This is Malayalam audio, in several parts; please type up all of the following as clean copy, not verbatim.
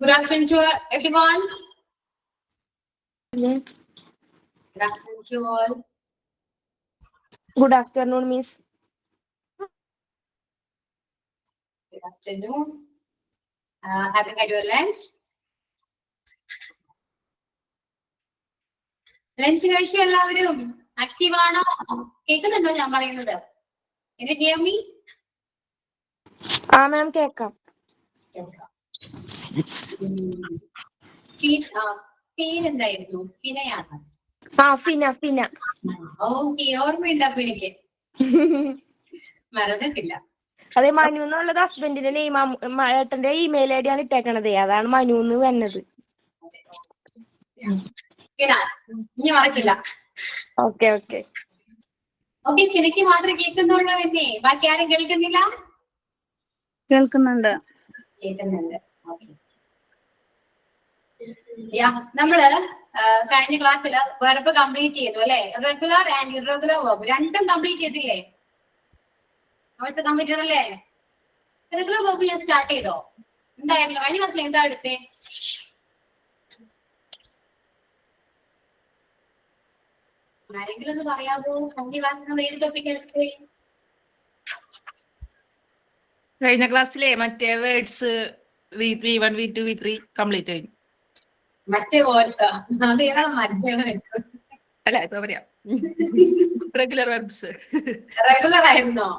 Good afternoon to everyone. Good afternoon to all. Good afternoon, Miss. Good afternoon. Have you had your lunch? Lunch കഴിച്ചു എല്ലാവരും? ആക്റ്റീവ് ആണോ? കേൾക്കുന്നുണ്ടോ ഞാൻ പറയുന്നത്? Can you hear me? മാം കേൾക്കാം. എന്തായിരുന്നു? ഫിനയാണ്. ഫിന. ഓക്കെ, ഓർമ്മയുണ്ട് അപ്പൊ എനിക്ക്. മറന്നിട്ടില്ല. അതെ, മനു എന്നുള്ളത് ഹസ്ബൻഡിന്റെ നെയിം. ഏട്ടന്റെ ഇമെയിൽ ഐ ഡി ആണ് ഇട്ടേക്കണത്, അതാണ് മനു എന്ന് വന്നത്. ഇനി മറക്കില്ല. Okay okay okay. ഫിനയ്ക്ക് മാത്രമേ കേൾക്കുന്നുള്ളൂ എന്നെ? ബാക്കി ആരും കേൾക്കുന്നില്ല? കേൾക്കുന്നുണ്ട്. നമ്മള് കഴിഞ്ഞ ക്ലാസ്സിൽ വെർബ് കംപ്ലീറ്റ് ചെയ്തു അല്ലെ? റെഗുലർ ആൻഡ് ഇറഗുലർ വെർബ് രണ്ടും കംപ്ലീറ്റ് ചെയ്തില്ലേ? നോട്ട്സ് കംപ്ലീറ്റ് അല്ലേ? റെഗുലർ വെർബ് ഞാൻ സ്റ്റാർട്ട് ചെയ്തോ? എന്തായിരുന്നു കഴിഞ്ഞ ക്ലാസ്സിൽ എന്താ എടുത്തേ? ആരെങ്കിലും ഒന്ന് പറയാമോ? കഴിഞ്ഞ ക്ലാസ്സിൽ നമ്മൾ ഏത് ടോപ്പിക് എടുത്തുപോയി? കഴിഞ്ഞ ക്ലാസ്സിലെ മറ്റേ words V1 V2 V3 complete കഴിഞ്ഞു. മറ്റേ വേർഡ്സ് അത് ഏതാണ്? മറ്റേ വേർഡ്സ് അല്ല, ഇപ്പൊ പറയാം. Regular verbs. റെഗുലർ ആയിരുന്നോ?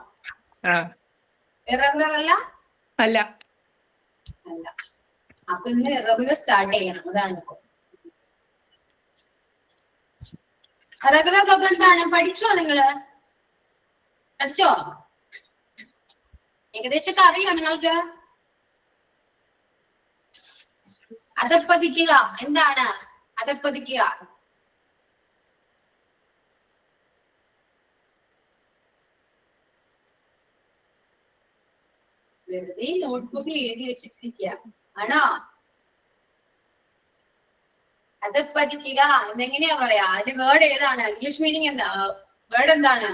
ഇറഗുലർ അല്ല? അല്ല. അപ്പൊ ഇന്ന് ഇറഗുലർ സ്റ്റാർട്ട് ചെയ്യണം. അതാണ് റെഗുലർ വെർബ് എന്താണ്? പഠിച്ചോ നിങ്ങള്? പഠിച്ചോ? ഏകദേശമൊക്കെ അറിയോ നിങ്ങൾക്ക്? അധപ്പതിക്കുക എന്താണ്? അധപ്പതിക്കുക വെറുതെ നോട്ട്ബുക്കിൽ എഴുതി വെച്ചിട്ടിരിക്കുക ആണോ? അധപ്പതിക്കുക എന്നെങ്ങനെയാ പറയാ? അതിന്റെ വേർഡ് ഏതാണ്? ഇംഗ്ലീഷ് മീനിങ് എന്താ? വേർഡ് എന്താണ്?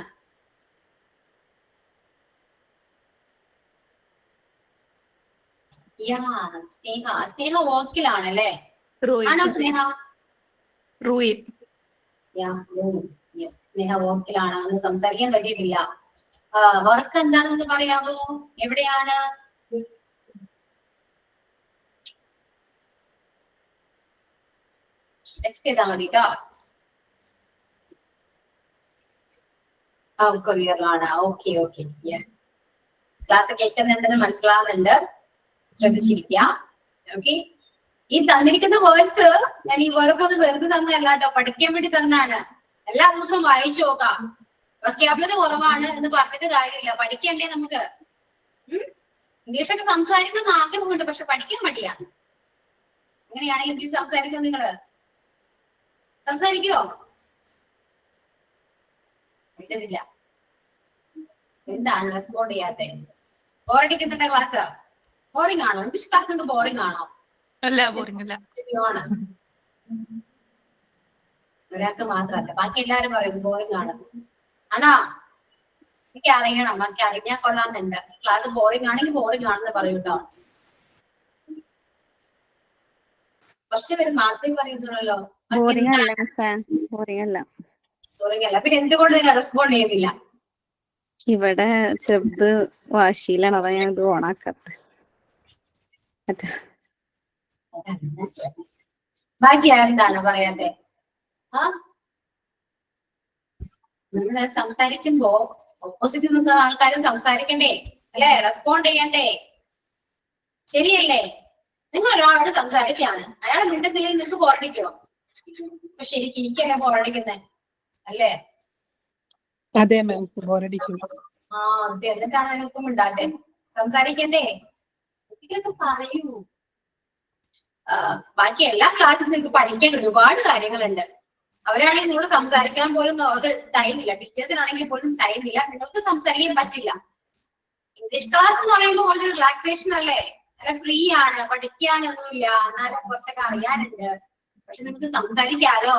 സ്നേഹ വർക്കിലാണല്ലേ? ആണോ സ്നേഹ? സ്നേഹ വർക്കിലാണ്. അന്ന് സംസാരിക്കാൻ പറ്റിയിട്ടില്ല. വർക്ക് എന്താണെന്ന് പറയാമോ? എവിടെയാണ്? ടെക്സ്റ്റ് ചെയ്താൽ മതി കേട്ടോ. കൊറിയറിലാണ്. Okay okay. ക്ലാസ് കേൾക്കുന്നുണ്ടെന്ന് മനസ്സിലാവുന്നുണ്ട്. ശ്രദ്ധിച്ചിരിക്കുക. ഓക്കെ. ഈ തന്നിരിക്കുന്ന വേർഡ്സ് ഞാൻ ഈ വെർബ് ഒന്ന് വെറുതെ തന്നല്ല കേട്ടോ, പഠിക്കാൻ വേണ്ടി തന്നാണ്. എല്ലാ ദിവസവും വായിച്ചു നോക്കാം. വൊക്കാബുലറി കുറവാണ് എന്ന് പറഞ്ഞിട്ട് കാര്യമില്ല. പഠിക്കണ്ടേ നമുക്ക്? ഇംഗ്ലീഷൊക്കെ സംസാരിക്കണം ആഗ്രഹമുണ്ട്, പക്ഷെ പഠിക്കാൻ മടിയാണ്. അങ്ങനെയാണെങ്കിൽ ഇംഗ്ലീഷ് സംസാരിക്കോ? നിങ്ങള് സംസാരിക്കോ? പറ്റുന്നില്ല. എന്താണ് റെസ്പോണ്ട് ചെയ്യാത്തെ? ബോറടിക്കുന്നുണ്ട് ക്ലാസ്? ബോറിംഗ് ആണോ? ഇംഗ്ലീഷ് ക്ലാസ് നിങ്ങൾക്ക് ബോറിംഗ് ആണോ? അല്ല, ബോറിംഗ് അല്ല. ഒരാൾക്ക് മാത്രമല്ല, ബാക്കി എല്ലാരും പറയും ബോറിംഗ് ആണ്. ആണോ? എനിക്ക് അറിയണം, ബാക്കി അറിഞ്ഞാൽ കൊള്ളാന്നുണ്ട്. ക്ലാസ് ബോറിംഗ് ആണെങ്കിൽ ബോറിംഗ് ആണെന്ന് പറയൂട്ടോ. കുറച്ച് പേര് മാത്രമേ പറയുന്നുള്ളല്ലോ. ബോറിംഗ് അല്ല. പിന്നെ എന്തുകൊണ്ട് നിങ്ങൾ റെസ്പോണ്ട് ചെയ്യുന്നില്ല? ഇവിടെ ചെറുത് വാശിയിലാണ്, അതാ ഞാൻ ഇത് ഓണാക്കാത്ത. ബാക്കി എന്താണ് പറയാത്തെ? നമ്മള് സംസാരിക്കുമ്പോ ഓപ്പോസിറ്റ് നിൽക്കുന്ന ആൾക്കാരും സംസാരിക്കണ്ടേ അല്ലെ? റെസ്പോണ്ട് ചെയ്യണ്ടേ? ശരിയല്ലേ? നിങ്ങൾ ഒരാളോട് സംസാരിക്കുകയാണ്, അയാളെ മിണ്ടുന്നില്ലെങ്കിൽ നിങ്ങൾക്ക് ബോറടിക്കോ? അപ്പൊ ശരിക്കും എനിക്കല്ലേ ബോറടിക്കുന്നേ അല്ലേ? അതെ മാം, ബോറടിക്കും. അതെ. എന്നിട്ടാണ് നിങ്ങൾക്ക് മിണ്ടാത്തെ? സംസാരിക്കണ്ടേ? ഇതൊക്കെ പറയൂ. ബാക്കി എല്ലാ ക്ലാസ്സിലും നിങ്ങൾക്ക് പഠിക്കാൻ ഒരുപാട് കാര്യങ്ങളുണ്ട്. അവരാണെങ്കിൽ നിങ്ങൾ സംസാരിക്കാൻ പോലും അവർക്ക് ടൈമില്ല. ടീച്ചേഴ്സിനാണെങ്കിൽ പോലും ടൈമില്ല. നിങ്ങൾക്ക് സംസാരിക്കാൻ പറ്റില്ല. ഇംഗ്ലീഷ് ക്ലാസ് എന്ന് പറയുമ്പോൾ വളരെ റിലാക്സേഷൻ അല്ലേ? നല്ല ഫ്രീ ആണ്, പഠിക്കാനൊന്നുമില്ല, എന്നാലും കുറച്ചൊക്കെ അറിയാനുണ്ട്. പക്ഷെ നിങ്ങൾക്ക് സംസാരിക്കാലോ,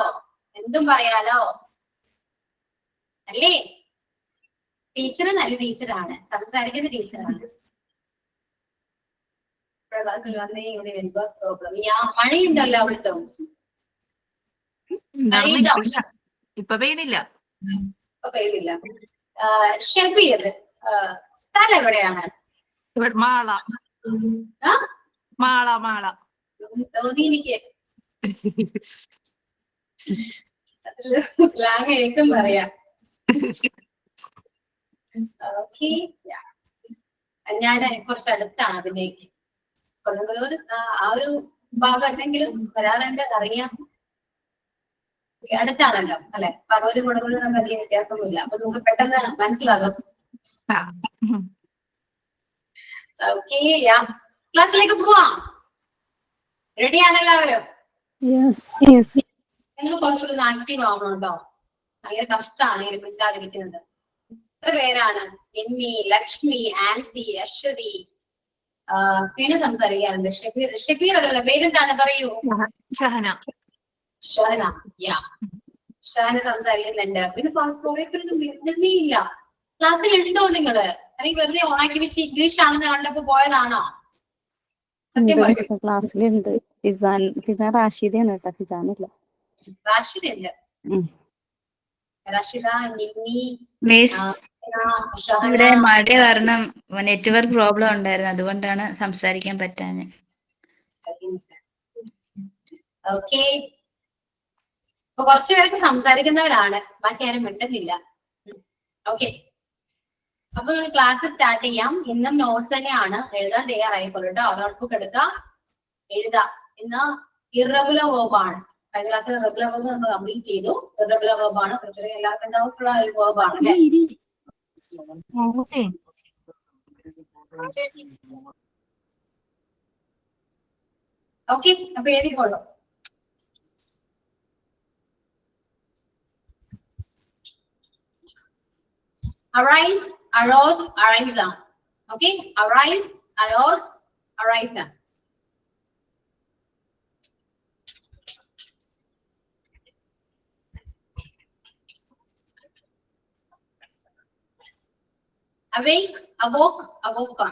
എന്തും പറയാലോ അല്ലേ? ടീച്ചർ നല്ല ടീച്ചറാണ്, സംസാരിക്കുന്ന ടീച്ചറാണ്. ക്ലാസ്സിൽ വന്നേ ഇവിടെ നെറ്റ്വർക്ക് പ്രോബ്ലം. ഈ മഴയുണ്ടല്ലോ അവിടുത്തെ, മഴയുണ്ടോ? ഇപ്പൊ പെയ്യണില്ല. ഇപ്പൊ പെയ്തില്ല. ഷബീർ, സ്ഥലം എവിടെയാണ്? മാള. മാള മാള തോന്നി എനിക്ക്. സ്ലാങ് എനിക്കും പറയാം. ഓക്കെ, ഞാൻ കുറച്ച് അടുത്താണ് അതിലേക്ക്. കൊടുങ്ങല്ലൂർ ആ ഒരു ഭാഗം എന്തെങ്കിലും വരാറുണ്ട്, അറിയാം. അടുത്താണല്ലോ അല്ലെ? പറവൂര് കൊടുങ്ങല്ലൂർ വലിയ വ്യത്യാസമൊന്നുമില്ല, അപ്പൊ നമുക്ക് പെട്ടെന്ന് മനസ്സിലാകും. ഓക്കെ, ക്ലാസ്സിലേക്ക് പോവാം. റെഡിയാണ് എല്ലാവരും? നിങ്ങൾ കുറച്ചുകൂടി ആക്റ്റീവ് ആവണം കേട്ടോ. ഭയങ്കര കഷ്ടമാണ് ഇങ്ങനെ മിണ്ടാതിരിക്കുന്നത്. എത്ര പേരാണ്? എമ്മി, ലക്ഷ്മി, ആൻസി, അശ്വതി, ഫീന സംസാരിക്കാറുണ്ട്. ഷബീർ അല്ലല്ലോ, പേരെന്താണ് പറയൂ? ഷഹന. ഷഹന, ഷഹന സംസാരിക്കുന്നുണ്ട്. പിന്നെ കുറെ പേരൊന്നും വരുന്നേ ഇല്ല. ക്ലാസ്സിൽ ഉണ്ടോ നിങ്ങള്? അല്ലെങ്കിൽ വെറുതെ ഓണാക്കി വെച്ച് ഇംഗ്ലീഷ് ആണെന്ന് കണ്ടപ്പോ പോയതാണോ? സത്യം പറയൂ. ക്ലാസ്സിലുണ്ട്. ഫിസാൻ റാഷിദയാണ് കേട്ടോ, ഫിസാനില്ല. റാഷിദ ഉണ്ട്. റാഷിദ, നിമ്മി, ഇവിടെ മഴ കാരണം നെറ്റ്വർക്ക് പ്രോബ്ലം ഉണ്ടായിരുന്നു, അതുകൊണ്ടാണ് സംസാരിക്കാൻ പറ്റാഞ്ഞ്. ഓക്കെ, അപ്പൊ കുറച്ചു പേർക്ക് സംസാരിക്കുന്നവരാണ്, ബാക്കി ആരും മിണ്ടുന്നില്ല. ഓക്കെ, അപ്പൊ നമുക്ക് ക്ലാസ് സ്റ്റാർട്ട് ചെയ്യാം. ഇന്നും നോട്ട്സ് തന്നെയാണ്, എഴുതാൻ തയ്യാറായിക്കോളൂ കേട്ടോ. നോട്ട്ബുക്ക് എടുക്കാം, എഴുതാം. ഇന്ന് ഇറഗുലർ വേർബാണ്. കഴിഞ്ഞ ക്ലാസ്സിൽ റെഗുലർ വേർബ് നമ്മൾ കംപ്ലീറ്റ് ചെയ്തു. ഇറഗുലർ വേർബാണ്, എല്ലാവർക്കും ഡൗട്ടുള്ള ഒരു വേർബാണ് അല്ലെ? ഓക്കെ, അപ്പൊ എഴുതിക്കോളൂ. Arise, arose, arise. Okay, arise, arose, arise. Awake, awoke, awoke.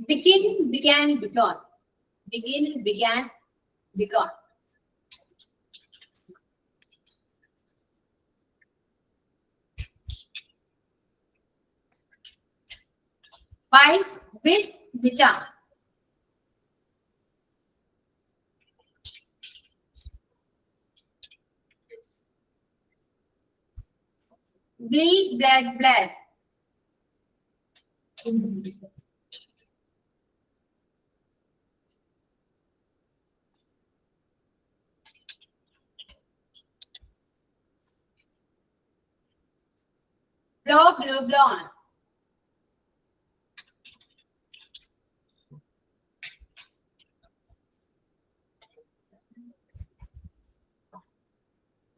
Begin, began, begun. Begin, began, begun. Bite, bit, bitten. Bleed, bled, bled. Blow, blew, blown.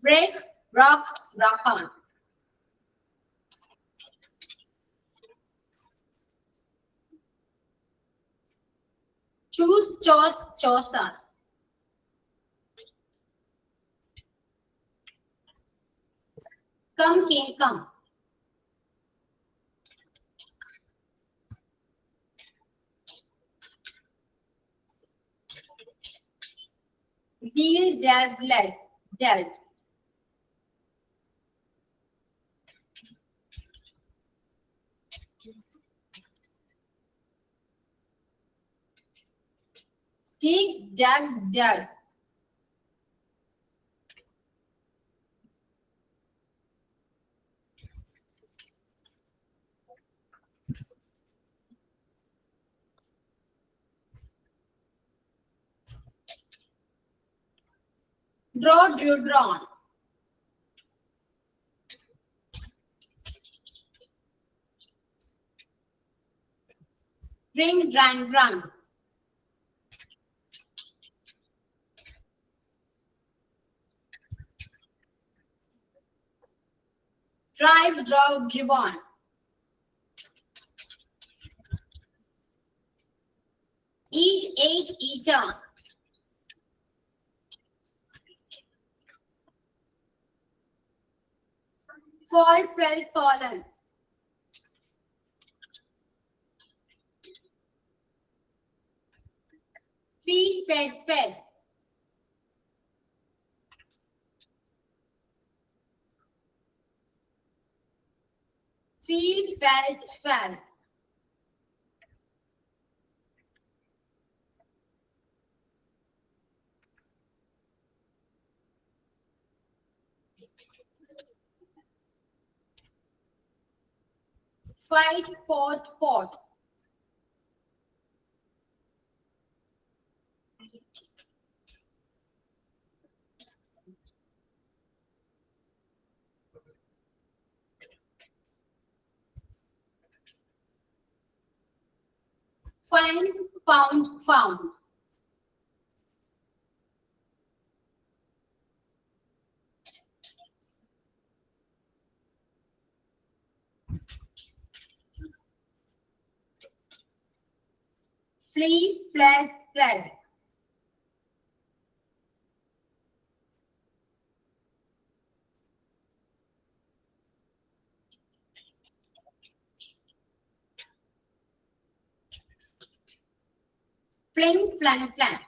Break, rock, rock on. Choose, chose, chosen. Come, came, come. Deal, dealt, led, dealt. Dig, dug, dug. Draw, drew, drawn. Bring, drank, drunk. Drive, drove, driven. Eat, ate, eaten. Fall, fell, fallen. Feed, fed, fed. Feel, felt, felt. Fight, fought, fought. Find, found, found. Flee, fled, fled. Fling, flang, flang.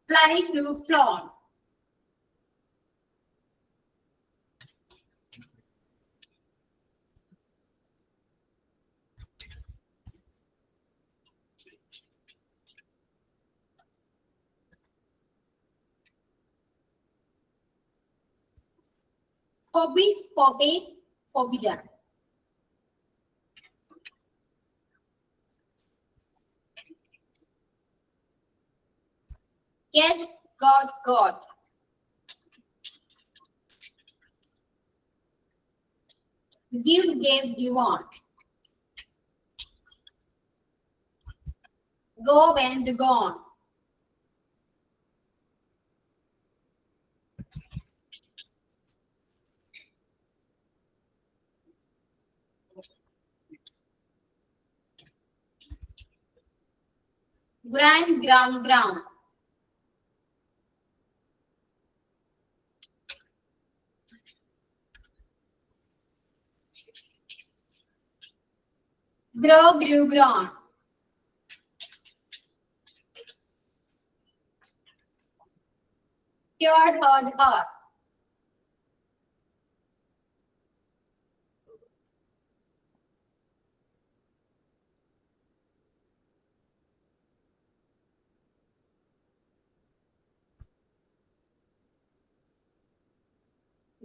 Fly, flew, flown. Forbid, forbade, forbidden. Get, got. Give, gave, given. Go, went, gone. Grind, ground, ground. Grow, grew, grown. Cured, heard, heard.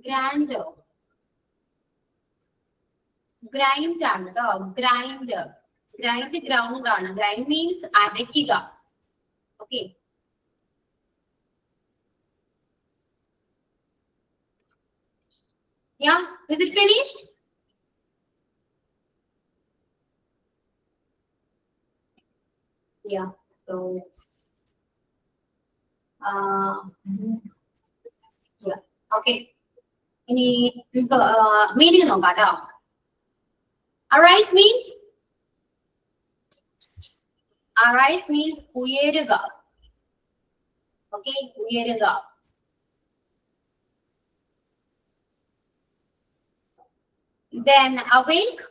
Grando. Grind ആണ് കേട്ടോ. Grind. Grind ground ആണ്. Grind means അരയ്ക്കുക. Okay. Yeah, is it finished? Yeah, so it's yeah, okay. ഇനി നമുക്ക് മീനിങ് നോക്കാം കേട്ടോ. Arise means ഉയരുക. Okay, ഉയരുക. Then awake,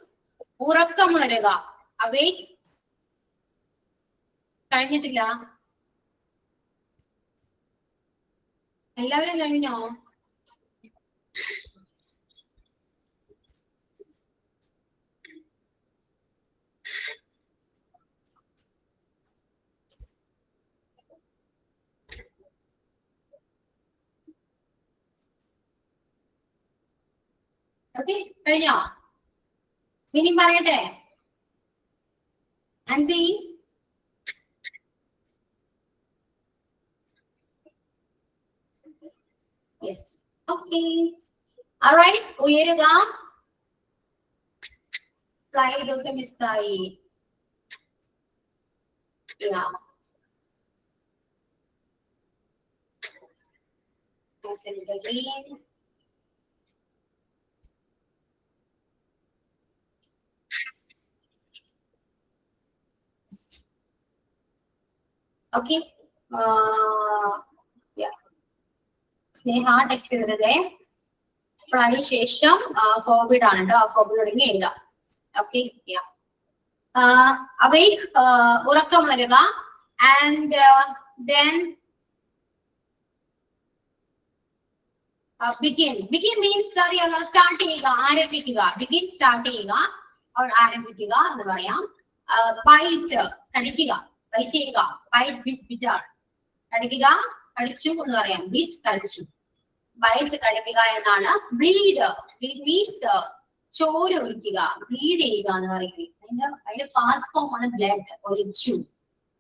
ഉറക്കമുണരുക. Awake കഴിഞ്ഞിട്ടില്ല. എല്ലാവരും കഴിഞ്ഞോ? ഓക്കെ, കഴിഞ്ഞോ? മീനിങ് പറയട്ടെ? Ancy, yes, okay. Arise, ഉയരുക. ഫ്ലൈ ഇതൊക്കെ മിസ്സായി. ഓക്കെ സ്നേഹ ടെക്സ്റ്റ് ചെയ്തിട്ടേ. അപ്പോൾ അതിനുശേഷം ഫോർവേഡ് ആണ് കേട്ടോ. ഫോർവേഡ് തുടങ്ങി എഴുതാം. ഓക്കെ awake ഉറക്കം വരിക. And then begin. Begin means അറിയാലോ, സ്റ്റാർട്ട് ചെയ്യുക, ആരംഭിക്കുക. begin സ്റ്റാർട്ട് ചെയ്യുക, ആരംഭിക്കുക എന്ന് പറയാം. bite കടിക്കുക, bite ചെയ്യുക, bite bit bitter കടിക്കുക, കടിച്ചു എന്ന് പറയാം. bit കടിച്ചു, bite കടിക്കുക എന്നാണ്. bleed means ചോര ഒലിക്കുക, ബ്ലീഡ് ചെയ്യുക എന്ന് പറയുന്നത്. അതിന്റെ ഫാസ്റ്റ് ഫോം ആണ് ബ്ലഡ്. ഒലിച്ചു,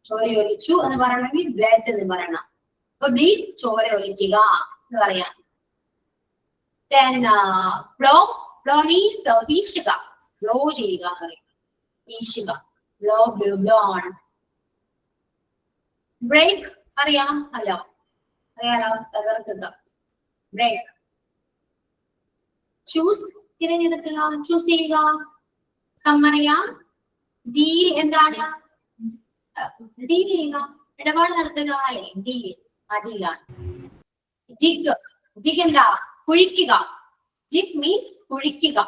ചോര ഒലിച്ചു എന്ന് പറയണമെങ്കിൽ ബ്ലഡ് എന്ന് പറയണം. അപ്പൊ ബ്ലീഡ് ചോര ഒലിക്കുക എന്ന് പറയാം. then blow means വീശുക, ബ്ലോ ചെയ്യുക എന്ന് പറയും. വീശുക, blow on. break അറിയാം അല്ലോ, അറിയാലോ, തകർക്കുക, break. choose തിരഞ്ഞെടുക്കുക, ചൂസ് ചെയ്യുക. അറിയാം. ഡീൽ എന്താണ്? ഡീൽ ചെയ്യുക, ഇടപാട് നടത്തുക അല്ലെ, ഡീൽ അതിലാണ്. ജിഗ് എന്താ? കുഴിക്കുക. ജിഗ് മീൻസ് കുഴിക്കുക.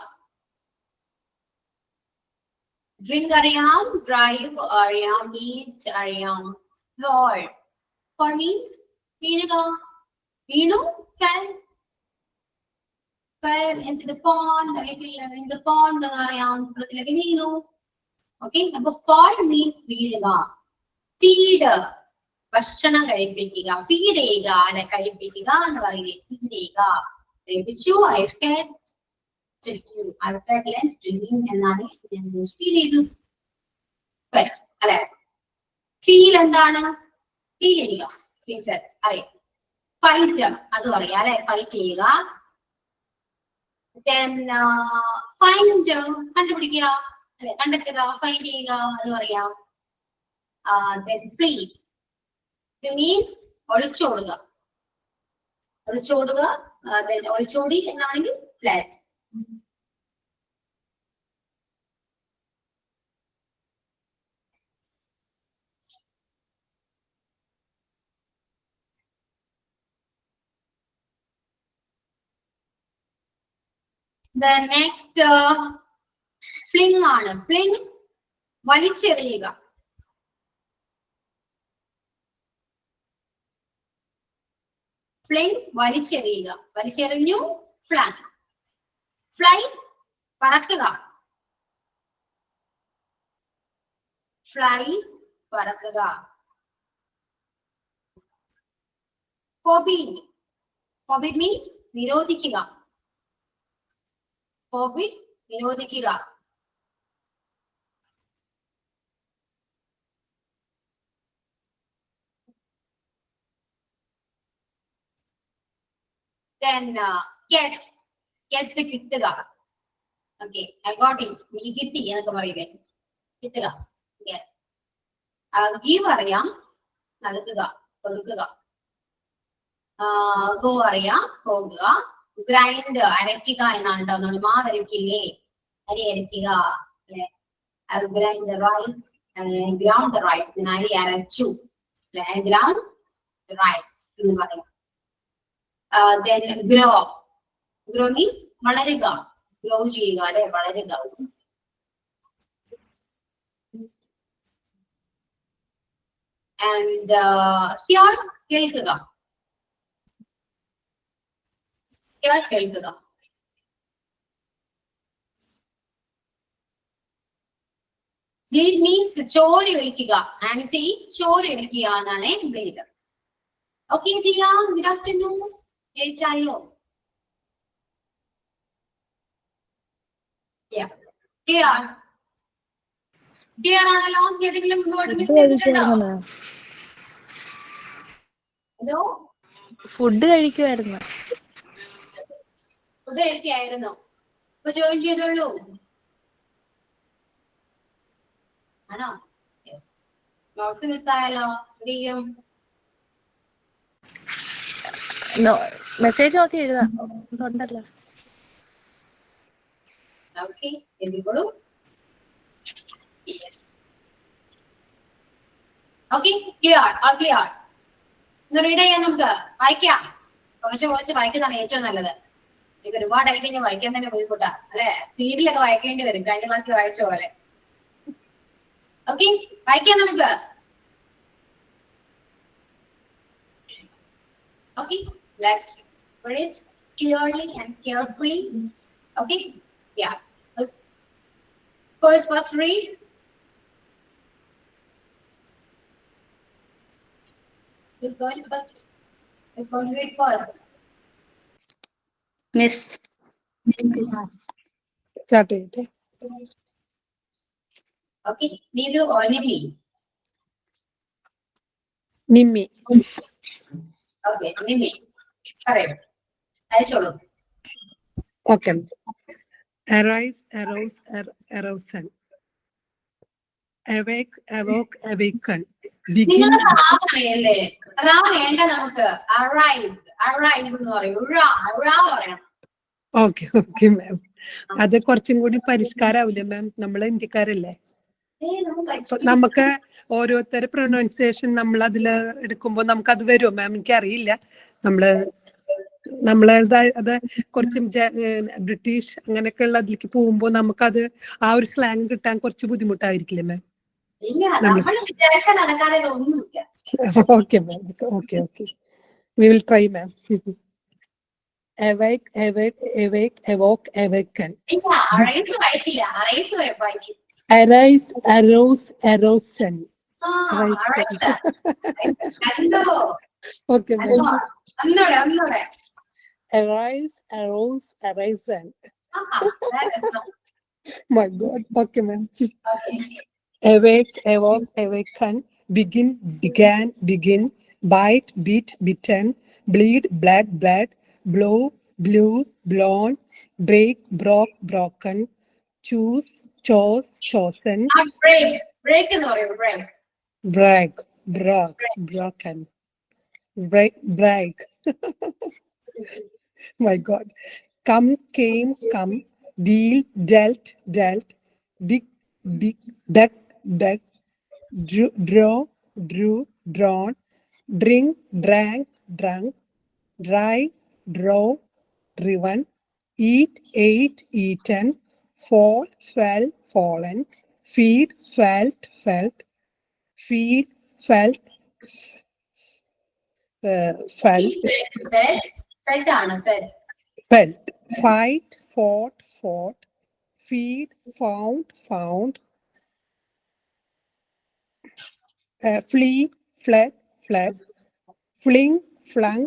ഡ്രിങ്ക് അറിയാം, ഡ്രൈവ് അറിയാം, മീറ്റ് അറിയാം. fall means വീഴുക, വീണു, fell into the pond, അല്ലെങ്കിൽ in the pond എന്ന് പറയാം, കുളത്തിലേക്ക് വീണു. ഓക്കെ, അപ്പൊ fall means വീഴുക. feed ഭക്ഷണം കഴിപ്പിക്കുക, ഫീഡ് ചെയ്യുക, അല്ലെ കഴിപ്പിക്കുക എന്ന് പറയില്ലേ, ഫീഡ് ചെയ്യുക. കഴിപ്പിച്ചു, I fed lunch to him എന്നാണ്, ഫീഡ് ചെയ്തു. അല്ലെ, ഫീൽ എന്താണ്? ഫീൽ ചെയ്യുക, ഫീൽ അറിയാം. ഫൈറ്റ് അത് പറയാം അല്ലെ, ഫൈറ്റ് ചെയ്യുക. then find കണ്ടുപിടിക്കുക അല്ലെ, കണ്ടെത്തുക, ഫൈൻഡ് ചെയ്യുക അത് പറയാം. then flee means ഒളിച്ചോടുക, ഒളിച്ചോടുക. then ഒളിച്ചോടി എന്നാണെങ്കിൽ fled. the next fling ആണ്. fling വലിച്ചെറിയുക, fling വലിച്ചെറിയുക, വലിച്ചെറിഞ്ഞു, ഫ്ലാങ്. ഫ്ലൈ പറക്കുക, ഫ്ലൈ പറക്കുക. forbid means നിരോധിക്കുക, forbid നിരോധിക്കുക. then get കിട്ടുക. okay, I got it, നീ കിട്ടി എന്നൊക്കെ പറയില്ലേ, കിട്ടുക, get. give അറിയാം, നൽകുക, കൊടുക്കുക. go അറിയാം, പോകുക. grind അരയ്ക്കുക എന്നാണ് കേട്ടോ. നമ്മൾ മാവ് അരയ്ക്കില്ലേ, അരി അരയ്ക്കുക അല്ലെ. grind the rice, ground the rice, അരി അരച്ചു അല്ലെ, ground the rice എന്ന് പറയാം. then grow means വളരുക, grow ചെയ്യുക അല്ലെ, വളരുക. and hear കേൾക്കുക, കേൾക്കുക. bleed means ചോര ഒലിക്കുക, ആൻസി ചോര ഒലിക്കുക എന്നാണ് bleed. okay Diya, good afternoon. Late ആയോ? ക്ലിയർ ആണല്ലോ? ഏതെങ്കിലും വേർഡ് മിസ് ചെയ്തിട്ടുണ്ടോ? എന്തോ ഫുഡ് കഴിക്കുമായിരുന്നു. ഫുഡ് കഴിക്കായിരുന്നു, ഇപ്പൊ ജോയിൻ ചെയ്തോളൂ ആണോ? നോട്ട്സ് മിസ്സായാലോ? എന്ത് ചെയ്യും? മെസ്സേജ് നോക്കി എഴുതാം, ഉണ്ടല്ലോ. ഓക്കെ, എഴുതിക്കോളൂ. Yes, okay, clear all clear? ഒന്ന് റീഡ് ചെയ്യാൻ നമുക്ക് വായിക്കാം. കുറച്ച് വായിക്കുന്നതാണ് ഏറ്റവും നല്ലത്. ഇത് ഒരുപാടായി കഴിഞ്ഞാൽ വായിക്കാൻ തന്നെ ബുദ്ധിമുട്ടാ അല്ലെ? സ്പീഡിലൊക്കെ വായിക്കേണ്ടി വരും, കഴിഞ്ഞ ക്ലാസ്സിൽ വായിച്ച പോലെ. ഓക്കെ, വായിക്കാം നമുക്ക്. Okay, let's read it clearly and carefully. Okay, yeah. First read. Who's going first? Who's going to read first? Miss. Start ചെയ്യട്ടെ. Okay, Nilu or Nimi? Nimmi. Okay, Nimi. Correct. Aisholu. Okay. Arise, arose, arisen. Awake, awoke, awaken. Begin. നിങ്ങൾ പറയല്ലേ, റാ വേണ്ട നമുക്ക്. Arise, arise എന്ന് പറയും. റാ പറയണം. Okay okay ma'am. അത് കുറച്ചും കൂടി പരിഷ്കാരാവില്ലേ മാം? നമ്മള് ഇന്ത്യക്കാരല്ലേ, നമുക്ക് ഓരോരുത്തരുടെ പ്രൊനൗൺസിയേഷൻ നമ്മൾ അതില് എടുക്കുമ്പോ നമുക്ക് അത് വരുമോ മാം? എനിക്ക് അറിയില്ല. നമ്മളേതായ അത് കുറച്ച് ബ്രിട്ടീഷ് അങ്ങനെയൊക്കെ ഉള്ള അതിലേക്ക് പോകുമ്പോ നമുക്കത് ആ ഒരു സ്ലാങ് കിട്ടാൻ കുറച്ച് ബുദ്ധിമുട്ടായിരിക്കില്ലേ മാം? ഇല്ല, നമ്മൾ വിചാരിച്ച നടക്കാതെ ഒന്നുമില്ല. Okay ma'am, okay okay, we will try ma'am. Awake, awake, awoke, awaken. ഇല്ല, അറൈസ് വായിച്ചില്ല. അറൈസ് വായിക്കും. Arise, arose, arisen. Okay ma'am. ഒന്നൂടെ. Arise, arose, arisen. My God. Okay ma'am. Awake, awoke, awaken. Begin, began, begin. Bite, beat, bitten. Bleed, bled, bled. Blow, blew, blown. Break, broke, broken. Choose, chose, chosen. Break എന്ന് പറയും. Break, broke, broken. Break. My God. Come, came, come. Deal, dealt, dealt. Dig, duck, draw, drew, drawn. Drink, drank, drunk. Drive, drove, driven. Eat, ate, eaten. Fall, fell, fallen. Feed, felt. Feed, felt. Felt. Fight, fought. Feed, found. Flee, fled. Fling, flung.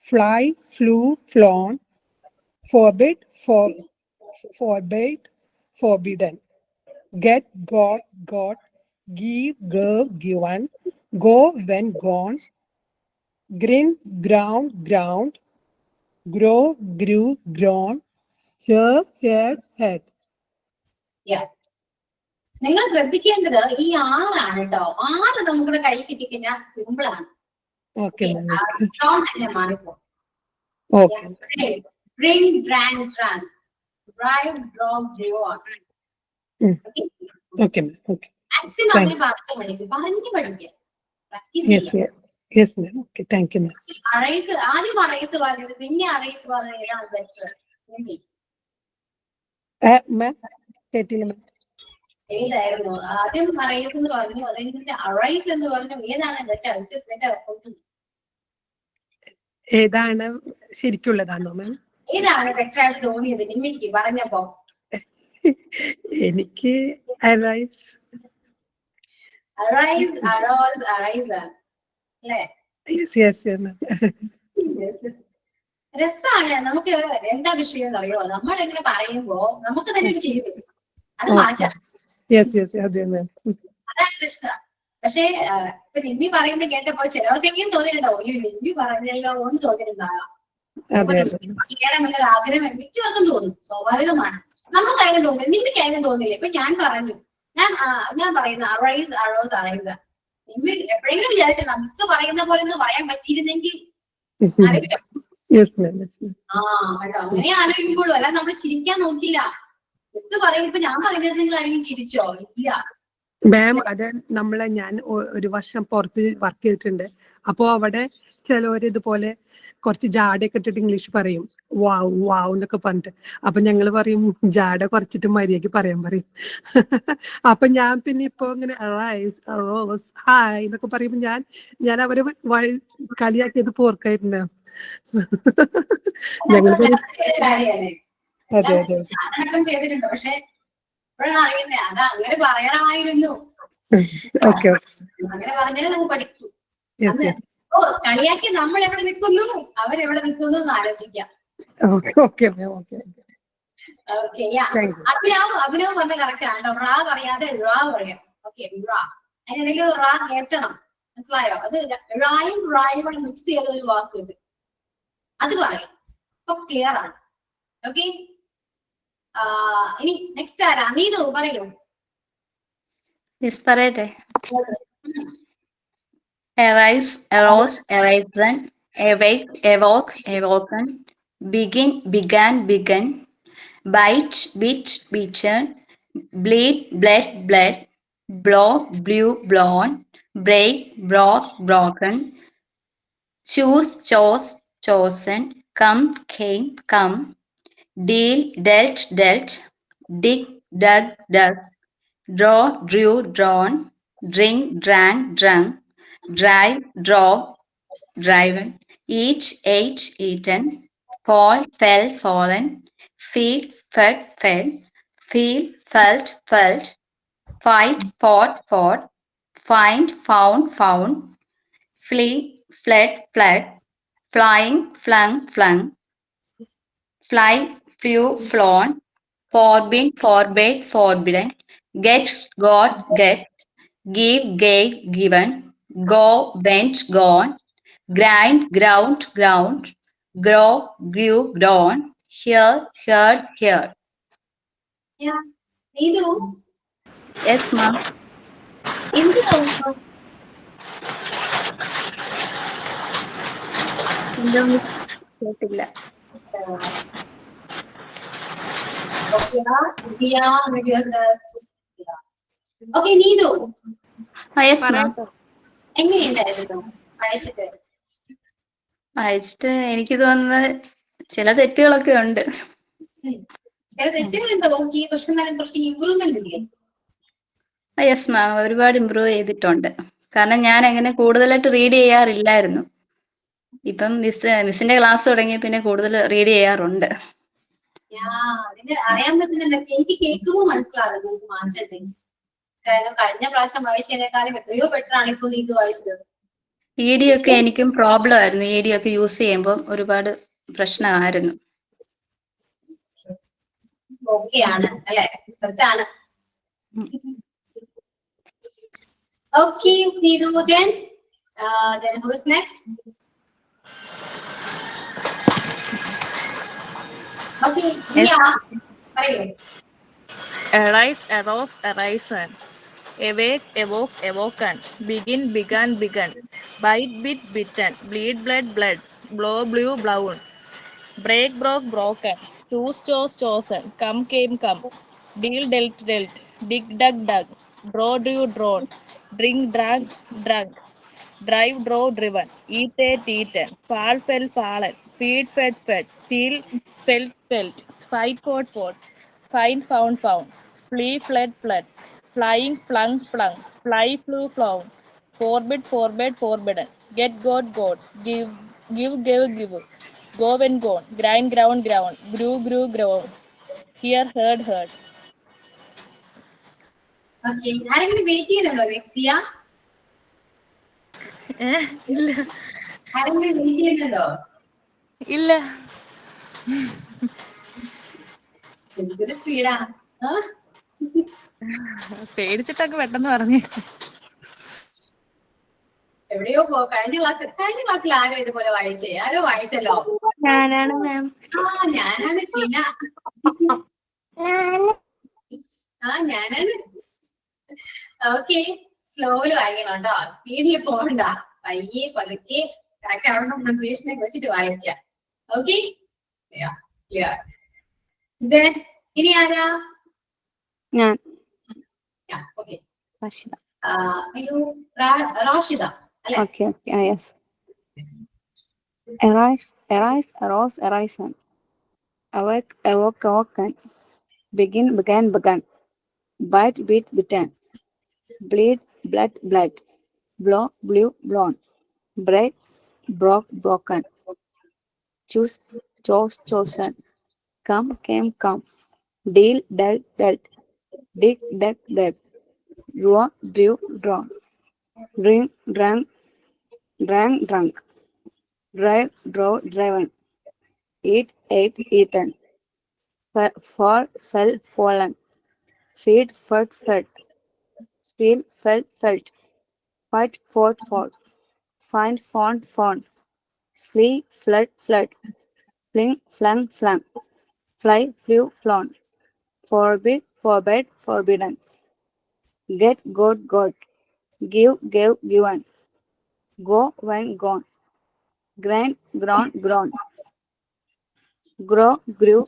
Fly, flew, flown. Forbid, forbade, forbidden. Get, got. Give, gave, given. Go, when, gone. Grin, ground. Grow, grew, grown. Hear, heard, heard. നിങ്ങൾ ശ്രദ്ധിക്കേണ്ടത് ഈ 6 ആണ് കേട്ടോ. 6 നമ്മുടെ കൈ കിട്ടിക്കഴിഞ്ഞാൽ സിമ്പിൾ ആണ്. Okay. തന്നെ മാറിപ്പോ. Okay. Bring, drank, drunk. Drive, drove, drove. Okay. Okay. Maximum അങ്ങനെ പറഞ്ഞു പഠിക്കുക. Yes ma'am. Okay, thank you ma'am. ആദ്യം അറൈസ് പറഞ്ഞത് പിന്നെ അറൈസ് പറഞ്ഞത് ഏതാണ് ബെറ്റർ? Ma'am, ഏതായിരുന്നു? ആദ്യം അറൈസ് എന്ന് പറഞ്ഞു, അതെന്തിന്റെ അറൈസ് എന്ന് പറഞ്ഞു, ഏതാണ് ബെറ്റർ? ഏതാണ് ശരിക്കുള്ളതാണോ മാം? ഏതാണ് ബെറ്റർ ആയിട്ട് തോന്നിയത് നിമ്മിക്ക് പറഞ്ഞപ്പോ? എനിക്ക് അറൈസ് അല്ലേ? Yes ma'am. രസാണ്. നമുക്ക് എന്താ വിഷയം അറിയോ, നമ്മൾ എങ്ങനെ പറയുമ്പോ നമുക്ക് തന്നെ ഒരു ചിരി വരും. അത് മാറ്റാം. Yes, അതെ മാം. അതാണ് പ്രശ്നം. പക്ഷേ ഇപ്പൊ നിമ്മി പറയുന്നത് കേട്ടപ്പോ ചിലവർക്കെങ്കിലും തോന്നിയിട്ടുണ്ടോ, നിമ്മി പറഞ്ഞല്ലോ എന്ന് തോന്നിയിട്ടുണ്ടാകാം. ചെയ്യണമെന്നൊരു ആഗ്രഹം മിക്കവർക്കും തോന്നും, സ്വാഭാവികമാണ്. നമുക്കായാലും തോന്നില്ല, നിമ്മിക്കായാലും തോന്നില്ല. ഇപ്പൊ ഞാൻ പറയുന്ന അറൈസ് നിമ്മി എപ്പോഴെങ്കിലും വിചാരിച്ച മിസ് പറയുന്ന പോലെ ഒന്ന് പറയാൻ പറ്റിയിരുന്നെങ്കിൽ കേട്ടോ. അങ്ങനെ ആലോചിക്കുള്ളൂ, അല്ലാതെ നമ്മൾ ചിരിക്കാൻ നോക്കില്ല. മിസ് പറയും, ഇപ്പൊ ഞാൻ പറയുന്നത് നിങ്ങൾ ആരെങ്കിലും ചിരിച്ചോ? ഇല്ല. മാം അത് ഞാൻ ഒരു വർഷം പുറത്ത് വർക്ക് ചെയ്തിട്ടുണ്ട്. അപ്പോ അവിടെ ചിലവര് ഇതുപോലെ കുറച്ച് ജാടയൊക്കെ ഇട്ടിട്ട് ഇംഗ്ലീഷ് പറയും, വാവ് വാവ് എന്നൊക്കെ പറഞ്ഞിട്ട്. അപ്പൊ ഞങ്ങള് പറയും ജാട കുറച്ചിട്ട് മര്യാദക്ക് പറയാൻ പറയും. അപ്പൊ ഞാൻ പിന്നെ ഇപ്പൊ ഇങ്ങനെ ഹായ് എന്നൊക്കെ പറയുമ്പോ ഞാൻ അവരെ കളിയാക്കിയത് പോർക്കായിരുന്നു. ഞങ്ങൾ കാര്യല്ലേ അതെ അതെ ഞാനടക്കം ചെയ്തിട്ടുണ്ട്. പക്ഷെ ഇപ്പോഴാണ് അറിയുന്നത് അത് അങ്ങനെ പറയണമായിരുന്നു. ഓക്കെ അങ്ങനെ പറഞ്ഞാലേ നമുക്ക് പഠിക്കും. യെസ് യെസ് കളിയാക്കി നമ്മൾ എവിടെ നിൽക്കുന്നു അവരെവിടെ നിൽക്കുന്നു എന്ന് ആലോചിക്കാം. Okay okay ma'am okay okay thank you. Abhinav പറഞ്ഞ കറക്റ്റ് ആണ്. റാ പറയാതെ റാ പറയാം. ഓക്കെ റാ അതിനിടയിൽ റാ കേട്ടണം. മനസ്സിലായോ? അത് റായും റായും കൂടെ മിക്സ് ചെയ്ത ഒരു വാക്കുണ്ട്, അത് പറയും. അപ്പൊ ക്ലിയർ ആണ്. ഓക്കെ ഇനി നെക്സ്റ്റ് ആരാ? നീതു പറയൂ. Yes, പറയട്ടെ. Arise, arose, arisen, awake, awoke, awoken, begin, began, begun, bite, bit, beaten, bleed, bled, bled, blow, blew, blown, break, broke, broken, choose, chose, chosen, come, came, come, deal, dealt, dealt, dig, dug, dug, draw, drew, drawn, drink, drank, drunk, drive, drove, driven, eat, ate, eaten, fall, fell, fallen, feed, fed, fed, feel, felt, felt, fight, fought, fought, find, found, found, flee, fled, fled, flying, flung, flung, fly, flew, flown, forbid, forbade, forbidden, get, got, get, give, gave, given, go, went, gone, grind, ground, ground, grow, grew, grown, hear, heard, heard. Neethu Yes, ma'am. എന്ത് തോന്നുന്നു? എന്തൊന്നും കേട്ടില്ല. Okay Neethu Yes, ma'am. എങ്ങനെയുണ്ടായിരുന്നു വായിച്ചിട്ട്? വായിച്ചിട്ട് എനിക്ക് തോന്നുന്നത് ചില തെറ്റുകളൊക്കെ ഉണ്ട്. ചില തെറ്റുകളുണ്ട്. ഓക്കെ പക്ഷെ എന്നാലും കുറച്ച് ഇമ്പ്രൂവ്മെന്റ് ഇല്ലേ? യെസ് മാം, ഒരുപാട് ഇമ്പ്രൂവ് ചെയ്തിട്ടുണ്ട്. കാരണം ഞാൻ അങ്ങനെ കൂടുതലായിട്ട് റീഡ് ചെയ്യാറില്ലായിരുന്നു. ഇപ്പം മിസ്സിന്റെ ക്ലാസ് തുടങ്ങിയ പിന്നെ കൂടുതൽ റീഡ് ചെയ്യാറുണ്ട്. അതിന് അറിയാൻ പറ്റുന്നില്ല. എനിക്ക് കേൾക്കുമ്പോൾ മനസ്സിലാകുന്നു ഇത് മാറ്റണ്ടെങ്കിൽ. കാരണം കഴിഞ്ഞ പ്രാവശ്യം വായിച്ചതിനേക്കാളും എത്രയോ ബെറ്റർ ആണ് ഇപ്പൊ നീ ഇത് വായിച്ചത്. ED ഒക്കെ എനിക്കും പ്രോബ്ലം ആയിരുന്നു. ED ഒക്കെ യൂസ് ചെയ്യുമ്പോൾ ഒരുപാട് പ്രശ്നമായിരുന്നു. ഓക്കെ ആണ് അല്ലെ? സച്ചാണ്. Okay Neethu then who is next? Okay പറയൂ. Arise, arose, arisen, awake, awoke, awoken, begin, began, begun, bite, bit, bitten, bleed, bled, bled, blow, blew, blown, break, broke, broken, choose, chose, chosen, come, came, come, deal, dealt, dealt, dig, dug, dug, draw, drew, drawn, drink, drank, drunk, drive, drove, driven, eat, ate, eaten, fall, fell, fallen, feed, fed, fed, feel, felt, felt, fight, fought, fought, find, found, found, flee, fled, fled, flying, flung, flung, fly, flew, flown, forbid, forbade, forbidden, get, got, give, gave, give, go and gone, grind, ground, grew, grown, hear, heard. Okay ആരെങ്കിലും വെയിറ്റ് ചെയ്യുന്നുണ്ടോ? വ്യക്തിയാ ഇല്ല ആരെങ്കിലും വെയിറ്റ് ചെയ്യുന്നുണ്ടോ? ഇല്ല എന്തൊരു സ്പീഡാ! പേടിച്ചിട്ടൊക്കെ പെട്ടെന്ന് പറഞ്ഞു. എവിടെയോ കഴിഞ്ഞ ക്ലാസ്സിൽ ആരോ ഇതുപോലെ വായിച്ചേ? ആരോ വായിച്ചല്ലോ. ഞാനാണ് മാം. ഞാനാണ് ഫിന. ഞാനാണ്. ഓക്കെ സ്ലോയില് വായിക്കണം കേട്ടോ, സ്പീഡിൽ പോകണ്ട. പയ്യെ പതുക്കെ കറക്റ്റ് ആവുന്ന പ്രൊനൗൺസിയേഷനെ വെച്ചിട്ട് വായിക്കാം. ഓക്കെ ഇനി ആരാ? ഞാൻ. ഓക്കെ റാഷിദ. അയ്യോ റാഷിദ അല്ലെ? Okay okay yes. Arise, arise, arose, arisen. Awake, awoke, awoken. Begin, began, begun. Bite, beat, bitten. Bleed, bled, bled. Blow, blew, blown. Break, broke, broken. Choose, chose, chosen. Come, came, come. Deal, dealt, dealt. Dig, dug, dug. Draw, drew, drawn. Drink, drank, drank, drunk. Drive, drove, driven. Eat, ate, eaten. Fall, fell, fallen. Feed, fed, fed. Feel, felt, felt. Fight, fought, fought. Find, found, found. Flee, fled, fled. Fling, flung, flung. Fly, flew, flown. Forbid, forbade, forbidden. Get, got, got. Give, gave, given. Go, went, gone. Grind, ground, grown. Grow, grew,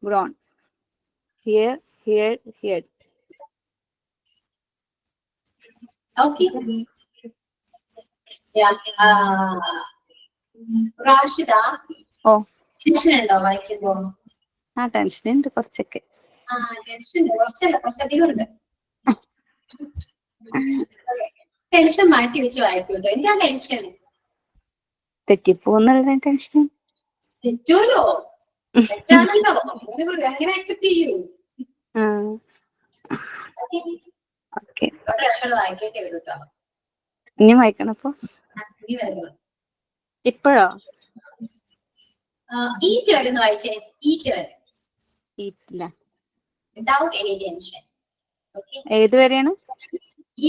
grown. Hear, heard, heard. Okay. Rashida, ഓ ടെൻഷൻ ഉണ്ടോ വായിക്കുമ്പോ? ആ ടെൻഷൻ ഉണ്ട് കുറച്ചൊക്കെ. ടെൻഷൻ കുറച്ചല്ല, കുറച്ചധികം ഉണ്ട്. ടെൻഷൻ മാറ്റി വെച്ച് വായിക്കും കേട്ടോ. എന്താ ടെൻഷൻ? തെറ്റിപ്പോന്നുള്ള ടെൻഷൻ. തെറ്റൂലോ, തെറ്റാണല്ലോ, അങ്ങനെ അക്സെപ്റ്റ് ചെയ്യൂ. ഓക്കെ ഒരു അക്ഷരം വായിക്കേണ്ടി വരും കേട്ടോ. ഇനി വായിക്കണപ്പോ ഇനി വരണം. ഇപ്പോഴോ? ഈറ്റ് വരുന്ന വായിച്ചേ. ഈറ്റ് വരും ഈറ്റില്ല. Without any tension. ഓക്കെ, ഏത് വരെയാണ്?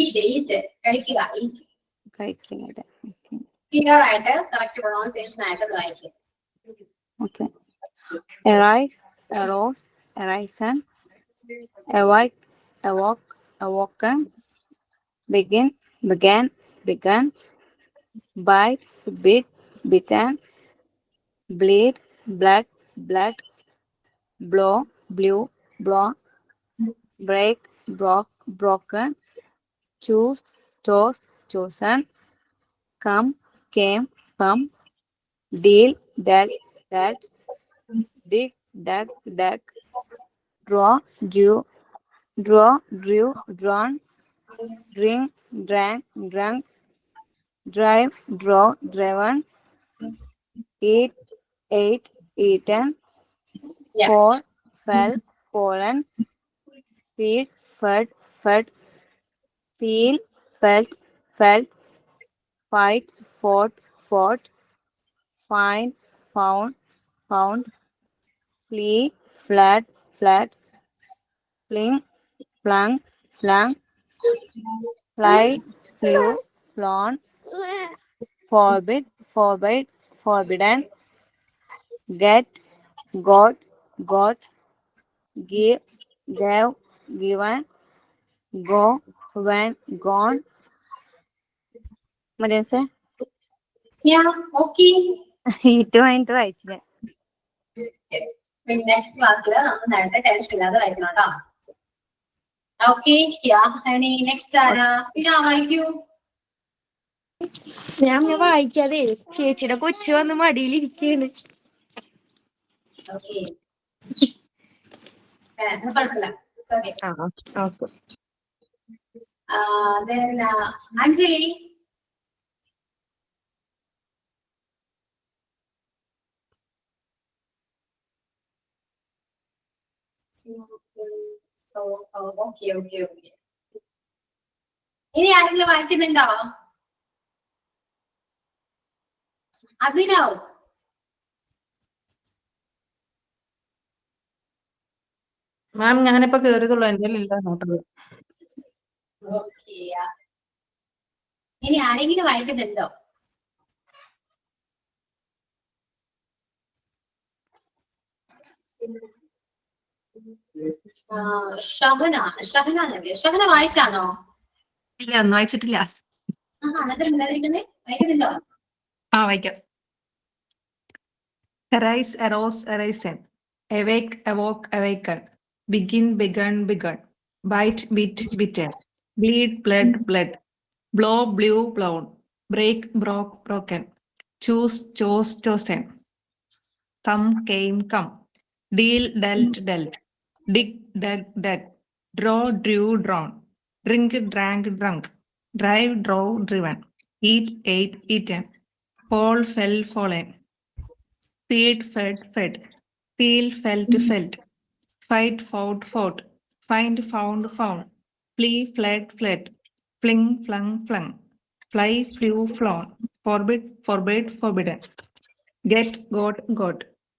ഈറ്റ്, ഈറ്റ് കഴിക്കുക. ഈറ്റ് കഴിക്കുന്നത്. ക്ലിയർ ആയിട്ട് കറക്റ്റ് പ്രൊണൗൺസിയേഷൻ ആയിട്ട് വായിച്ചു. Okay. Arise, arose, arisen. Awake, awoke, awoken. Begin, began, begun. Bite, bit, bitten. Bleed, bled, bled. Blow, blew, blown. Break, broke, broken. Choose, chose, chosen. Come, came, come. Deal, dealt, dealt. Dig, dug, dug. Draw, drew, drawn. Drink, drank, drunk. Drive, drove, driven. Eat, ate, eaten. Yeah. Fall, fell, fallen. Feed, fed, fed. Feel, felt, felt. Fight, fought, fought. Find, found, found. Flee, fled, fled. Fling, flung, flung. Fly, flew, flown. Forbid, forbade, forbidden. Get, got, got. Give, gave, given. Go, went, gone. മതിയാ? ഓക്കെ. ഈറ്റ് വാങ്ങിട്ട് വായിച്ചില്ല. നെക്സ്റ്റ് ക്ലാസ്സിൽ നമ്മൾ നേരത്തെ ടെൻഷൻ ഇല്ലാതെ വായിക്കണം കേട്ടോ. ഓക്കെ. നെക്സ്റ്റ് ആരാ? പിന്നെ വായിക്കൂ. ഞാൻ വായിക്കാതെ ചേച്ചിയുടെ കൊച്ചു വന്ന് മടിയിലിരിക്കുകയാണ്. ഓക്കെ, കുഴപ്പമില്ല. Sorry. Anjali. Okay okay okay. ഇനി ആരെങ്കിലും വായിക്കുന്നുണ്ടോ? അഭിനവ്. മാം ഞാനിപ്പോ കേറിയതുള്ളൂ, എന്റെ ഇല്ല നോട്ടത്. ഓക്കെ, ഇനി ആരെങ്കിലും വായിക്കുന്നുണ്ടോ? ഷഹന, ഷഹന എന്നല്ലേ? ഷഹന വായിച്ചാണോ? ഇല്ല, ഒന്നും വായിച്ചിട്ടില്ല. എന്നിട്ട് എന്തായിരിക്കുന്നേ? വായിക്കുന്നുണ്ടോ? വായിക്കാം. Arise, arose, arisen. Awake, awoke, awaken. Begin, begun, begun. Bite, bit, bitten. bleed, blood, blood, blow, blew, blown, break, broke, broken, choose, chose, chosen, come, came, come, deal, dealt, dealt, dig, dug, dug, draw, drew, drawn, drink, drank, drunk, drive, drove, driven, eat, ate, eaten, fall, fell, fallen, feed, fed, fed, feel, felt, felt, fight, fought, fought, find, found, found, flee, fled, fled, fling, flung, flung, fly, flew, flown, forbid, forbade, forbidden, get, got, got,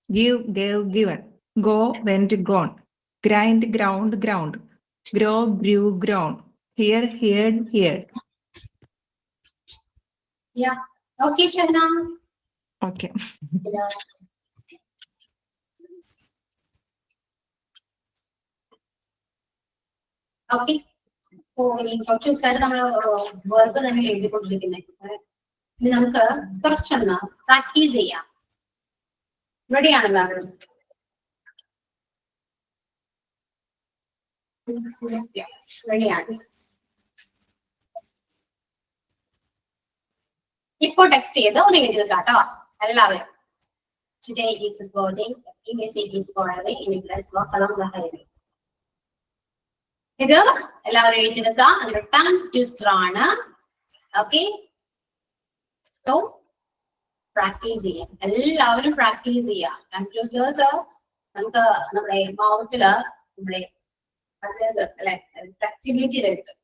give, gave, given, go, went, gone, grind, ground, ground, grow, grew, grown, hear, heard, heard. Yeah. Okay, Shabna. Okay. Okay. ഇനി കുറച്ച് ദിവസമായിട്ട് നമ്മൾ വെർബ് തന്നെ എഴുതിക്കൊണ്ടിരിക്കുന്നത്. ഇനി നമുക്ക് കുറച്ചൊന്ന് പ്രാക്ടീസ് ചെയ്യാം. റെഡിയാണ് എല്ലാവരും? റെഡിയാണ്. ഇപ്പൊ ടെക്സ്റ്റ് ചെയ്ത് ഒന്ന് എഴുതി കേട്ടോ എല്ലാവരും. Today is a birthday. It is far away. In let's walk along the highway. ഇത് എല്ലാവരും എഴുതി വെക്കുക. അതിന്റെ ടങ് ട്വിസ്റ്റർ ആണ്. ഓക്കെ, സോ പ്രാക്ടീസ് ചെയ്യാം. എല്ലാവരും പ്രാക്ടീസ് ചെയ്യാം. ടങ് ട്വിസ്റ്റേഴ്സ് നമുക്ക് നമ്മുടെ മൗത്തില് നമ്മുടെ അല്ലെ ഫ്ലെക്സിബിലിറ്റി വരുത്തും.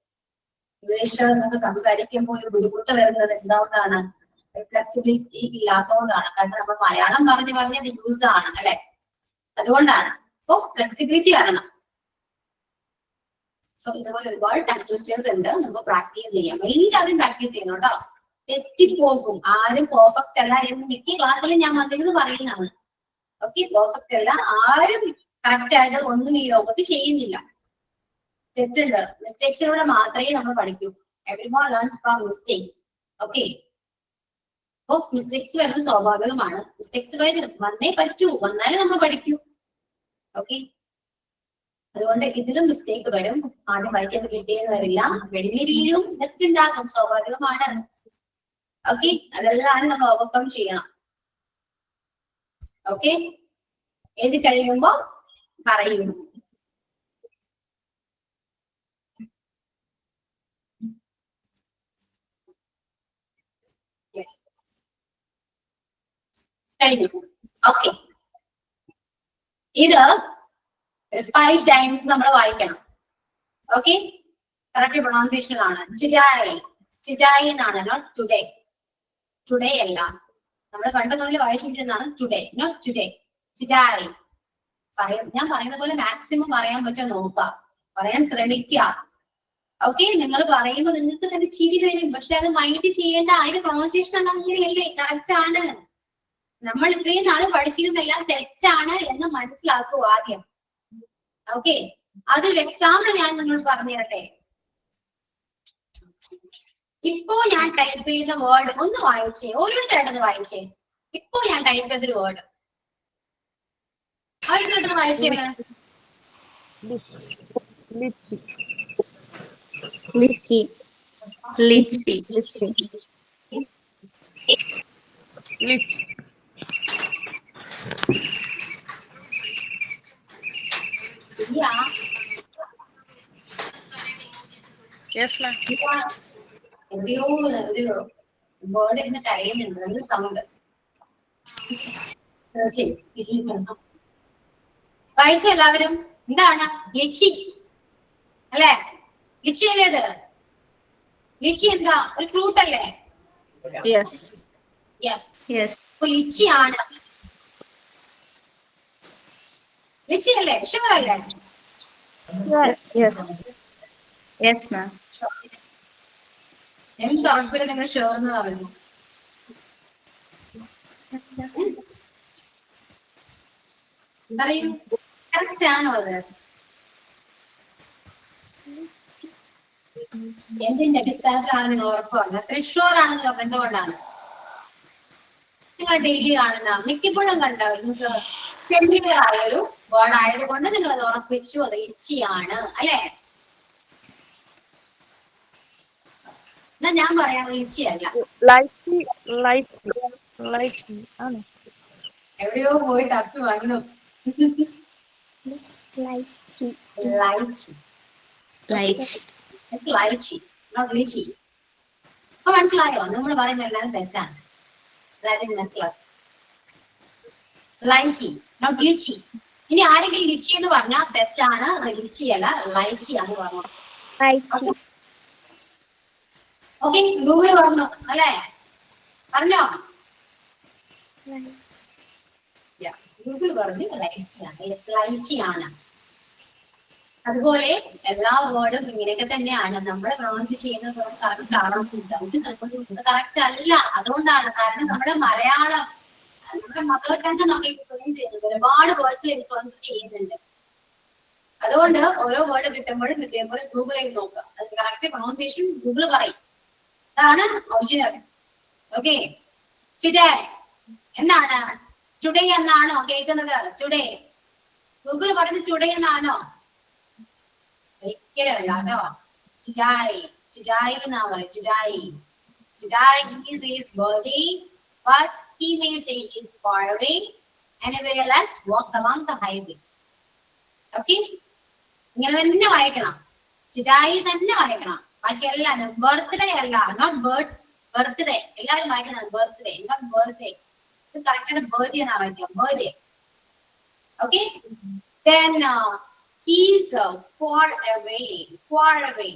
ഇംഗ്ലീഷ് നമുക്ക് സംസാരിക്കുമ്പോൾ ഒരു ബുദ്ധിമുട്ട് വരുന്നത് എന്തുകൊണ്ടാണ്? ഫ്ലെക്സിബിലിറ്റി ഇല്ലാത്തതുകൊണ്ടാണ്. കാരണം നമ്മൾ മലയാളം പറഞ്ഞ് അത് യൂസ്ഡ് ആണ് അല്ലെ, അതുകൊണ്ടാണ്. അപ്പൊ ഫ്ലെക്സിബിലിറ്റി വരണം. സോ ഇതുപോലെ ഒരുപാട് ടങ് ട്വിസ്റ്റേഴ്സ് ഉണ്ട്, നമുക്ക് പ്രാക്ടീസ് ചെയ്യാം. എല്ലാവരും പ്രാക്ടീസ് ചെയ്യുന്നു കേട്ടോ. തെറ്റിപ്പോകും, ആരും പെർഫെക്റ്റ് അല്ല എന്ന് മിക്ക ക്ലാസ്സിലും ഞാൻ വന്നിരുന്നു പറയുന്നതാണ്. ഓക്കെ, പെർഫെക്റ്റ് അല്ല, ആരും കറക്റ്റ് ആയിട്ട് ഒന്നും ഈ ലോകത്ത് ചെയ്യുന്നില്ല. തെറ്റുണ്ട്, മിസ്റ്റേക്സിലൂടെ മാത്രമേ നമ്മൾ പഠിക്കൂ. Everyone learns from mistakes. Okay, അപ്പൊ മിസ്റ്റേക്സ് വരുന്നത് സ്വാഭാവികമാണ്. മിസ്റ്റേക്സ് വന്നേ പറ്റൂ, വന്നാലേ നമ്മൾ പഠിക്കൂ. ഓക്കെ, അതുകൊണ്ട് ഇതിലും മിസ്റ്റേക്ക് വരും. ആദ്യം വായിക്കാൻ കിട്ടിയെന്ന് വരില്ല, വെളിയിൽ വീഴും, ഇതൊക്കെ ഉണ്ടാകും, സ്വാഭാവികമാണ്. ഓക്കെ, അതെല്ലാം നമ്മൾ ഓവർകം ചെയ്യണം. ഓക്കെ, എഴുതി കഴിയുമ്പോ പറയൂ. കഴിഞ്ഞു. ഓക്കെ, ഇത് 5 ടൈംസ് നമ്മൾ വായിക്കണം. ഓക്കെ, കറക്റ്റ് പ്രൊണൗൺസിയേഷൻ ആണ്. ചിറ്റായി, ചിറ്റായി എന്നാണ്, നോട്ട് ടുഡേ. ടുഡേ അല്ല, നമ്മൾ പണ്ട് മുതൽ വായിച്ചുകൊണ്ടിരുന്നതാണ് ടുഡേ, നോട്ട് ടുഡേ. ചിറ്റായി ഞാൻ പറയുന്ന പോലെ മാക്സിമം പറയാൻ പറ്റുമോ നോക്കാം, പറയാൻ ശ്രമിക്കുക. ഓക്കെ, നിങ്ങൾ പറയുമ്പോൾ നിങ്ങൾക്ക് തന്നെ ചിരി വരും, പക്ഷെ അത് മൈൻഡ് ചെയ്യേണ്ട. അതിന്റെ പ്രൊണൗൺസിയേഷൻ അങ്ങനെയല്ലേ, കറക്റ്റ് ആണ്. നമ്മൾ ഇത്രയും നാള് പഠിച്ചിരുന്നെല്ലാം തെറ്റാണ് എന്ന് മനസ്സിലാക്കൂ ആദ്യം. ഓക്കെ, അതൊരു എക്സാമ്പിൾ ഞാൻ നിങ്ങൾ പറഞ്ഞു തരട്ടെ. ഇപ്പോ ഞാൻ ടൈപ്പ് ചെയ്ത വേർഡ് ഒന്ന് വായിച്ചേ, ഓരോരുത്തരായിട്ടൊന്ന് വായിച്ചേ. ഇപ്പോ ഞാൻ ടൈപ്പ് ചെയ്തൊരു വേർഡ് ഓരോരുത്തരായിട്ടൊന്ന് വായിച്ചേ. ലിച്ചി, ലിച്ചി, ലിച്ച്, yes ma'am, എവിടെയോ ഒരു വേർഡ് ഇരുന്ന് കരയുന്നുണ്ട്, ഒരു സൗണ്ട്. വായിച്ചോ എല്ലാവരും? എന്താണ് ലിച്ചി അല്ലെ? ലിച്ചി അല്ലേ ഇത്? ലിച്ചി എന്താ, ഒരു ഫ്രൂട്ട് അല്ലേ? യെസ് യെസ്, യെസ്, ലിച്ചിയാണ്. ലിച്ചി അല്ലേ? ഷുഗർ അല്ലേ? Yes yes ma'am. എനിക്ക് ഉറപ്പില്ല നിങ്ങൾ ഷുഗർ എന്ന് പറഞ്ഞു. പറയൂ, കറക്റ്റ് ആണോ അത്? എന്തിന്റെ അടിസ്ഥാനത്തിലാണ് നിങ്ങൾ ഉറപ്പ് പറഞ്ഞത്? തൃശ്ശൂർ ആണെന്ന് പറഞ്ഞത് എന്തുകൊണ്ടാണ്? നിങ്ങൾ ഡെയിലി കാണുന്ന മിക്കപ്പോഴും കണ്ട നിങ്ങൾക്ക് ഫെമിലിയർ ആയ ഒരു വേർഡ് ആയതുകൊണ്ട് നിങ്ങൾ അത് ഉറപ്പിച്ചു, അത് ഇച്ചിയാണ് അല്ലെ? എന്നാ ഞാൻ പറയാം ലിച്ചിയല്ല. ലൈച്ചി ലൈച്ചി ലൈച്ചി ആണ്. എവിടെയോ പോയി തപ്പി വന്നു. ലൈച്ചി ലൈച്ചി ലൈച്ചി. ലൈച്ചി നോട്ട് ലിച്ചി. അപ്പൊ മനസ്സിലായോ? നമ്മൾ പറയുന്ന എല്ലാവരും തെറ്റാണ്. എല്ലാവരും മനസ്സിലാവും. ലൈച്ചി നോട്ട് ലിച്ചി. ഇനി ആരെങ്കിലും ലിച്ചി എന്ന് പറഞ്ഞാൽ തെറ്റാണ്. ലിച്ചി അല്ല ലൈച്ചിയാണ് പറഞ്ഞത്. ലൈച്ചി ഓക്കെ ഗൂഗിള് പറഞ്ഞു അല്ലേ? പറഞ്ഞോ? ഗൂഗിൾ പറഞ്ഞു ലൈച്ചിയാണ്. യെസ് ലൈച്ചിയാണ്. അതുപോലെ എല്ലാ വേർഡും ഇങ്ങനെയൊക്കെ തന്നെയാണ്. നമ്മൾ പ്രൊണൗൺസ് ചെയ്യുന്നത് കറക്റ്റ് ആണോ? കറക്റ്റ് അല്ല. അതുകൊണ്ടാണ്. കാരണം നമ്മുടെ മലയാളം നമ്മുടെ മദർ ടങ് നമ്മൾ ഇൻഫ്ലുവൻസ് ചെയ്യുന്നുണ്ട്. ഒരുപാട് വേർഡ്സിൽ ഇൻഫ്ലുവൻസ് ചെയ്യുന്നുണ്ട്. അതുകൊണ്ട് ഓരോ വേർഡ് കിട്ടുമ്പോഴും ഇതേപോലെ ഗൂഗിൾ ചെയ്ത് നോക്കുക. അതിന് കറക്റ്റ് പ്രൊണൗൺസിയേഷൻ ഗൂഗിൾ പറയും. അതാണ് ഒറിജിനൽ. ഓക്കെ ടുഡേ എന്നാണ്? ടുഡേ എന്നാണോ കേൾക്കുന്നത്? ടുഡേ ഗൂഗിൾ പറയുന്നത് ടുഡേ എന്നാണോ? ഒരിക്കലും അല്ല കേട്ടോ. ടുഡായ് ടുഡായ് എന്നാ പറയും. ടുഡായ് ടുഡായ് is his birthday but he may say he is far away. Anyway, let's walk along the highway. Okay ഇങ്ങനെ തന്നെ വായിക്കണം. ടുഡായ് തന്നെ വായിക്കണം. ബാക്കി എല്ലാം ബർത്ത്ഡേ അല്ല. Not birthday. എല്ലാവരും വായിക്കുന്നത് ബർത്ത്ഡേ നോട്ട് ബർത്ത്ഡേ. ഇത് കറക്റ്റാണ്. ബർത്ത്ഡേ എന്നാ വായിക്കുക. Birthday. Okay then he's far away. Far away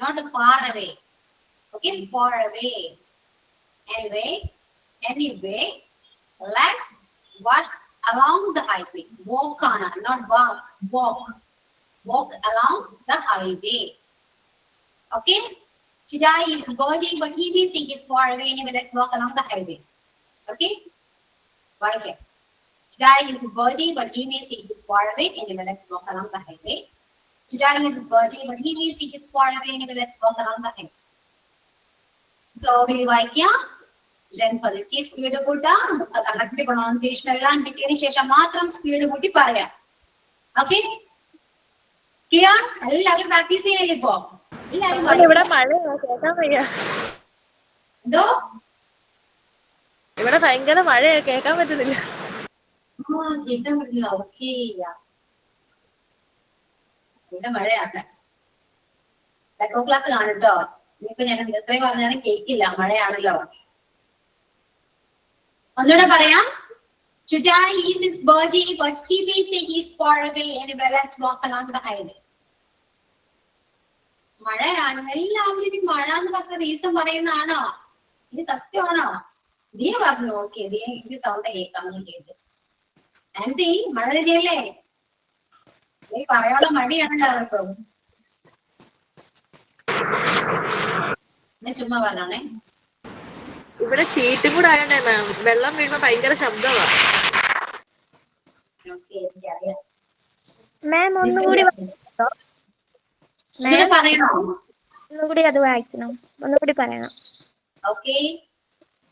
not far away. Okay far away. Anyway let's walk along the highway. Walk on not walk along the highway. Okay today is his birthday but he may say he's far away. Anyway let's walk along the highway. Okay okay today is his birthday but he may say he's far away. Anyway let's walk along the highway. Today is his birthday but he may say he's far away. Anyway let's walk along the highway. So we വായിക്കുക. then പതുക്കെ സ്പീഡ് കൂട്ടാം. കറക്റ്റ് പ്രൊണൗൺസിയേഷൻ എല്ലാം കിട്ടിയതിനു ശേഷം മാത്രം സ്പീഡ് കൂട്ടി പറയാം. Okay clear? എല്ലാവരും പ്രാക്ടീസ് ചെയ്യല്ലേ ഇപ്പോ? എല്ലാവരും ഇവിടെ മഴയാ, കേൾക്കാൻ വയ്യ. എന്തോ? ഇവിടെ ഭയങ്കര മഴയാ, കേൾക്കാൻ പറ്റുന്നില്ല. കേൾക്കാൻ പറ്റില്ല. ഓക്കെ ഇവിടെ മഴയാണ്. ടെക്കോ ക്ലാസ് കാണുട്ടോ. ഇനിയിപ്പോ ഞാൻ എത്രയും പറഞ്ഞാലും കേൾക്കില്ല. മഴയാണല്ലോ. ഒന്നുകൂടെ പറയാം. Today is his birthday but he may say he's far away. Anyway let's walk along the highway. മഴയാണ്. എല്ലാവരും ഈ മഴ എന്ന് പറഞ്ഞ റീസൺ പറയുന്നതാണോ? ഇത് സത്യമാണോ? ദിയ പറഞ്ഞു. ഓക്കെ ദിയ ഇത് സൗണ്ട് കേൾക്കാം. കേട്ട് ആൻസി മഴ തന്നെയല്ലേ? ഈ പറയാനുള്ള മടിയാണല്ലോ അവർക്കും. ഞാൻ ചുമ്മാ പറഞ്ഞാണേ. ഇവിടെ ഷീറ്റും കൂടെ ആയോണ്ടേ മാം, വെള്ളം വീഴുമ്പോ ഭയങ്കര ശബ്ദമാണ്. ഓക്കെ എനിക്കറിയാം. മാം ഒന്നുകൂടി പറയണോ? ഒന്നുകൂടി അത് വായിക്കണം. ഒന്നുകൂടി പറയണം. Okay.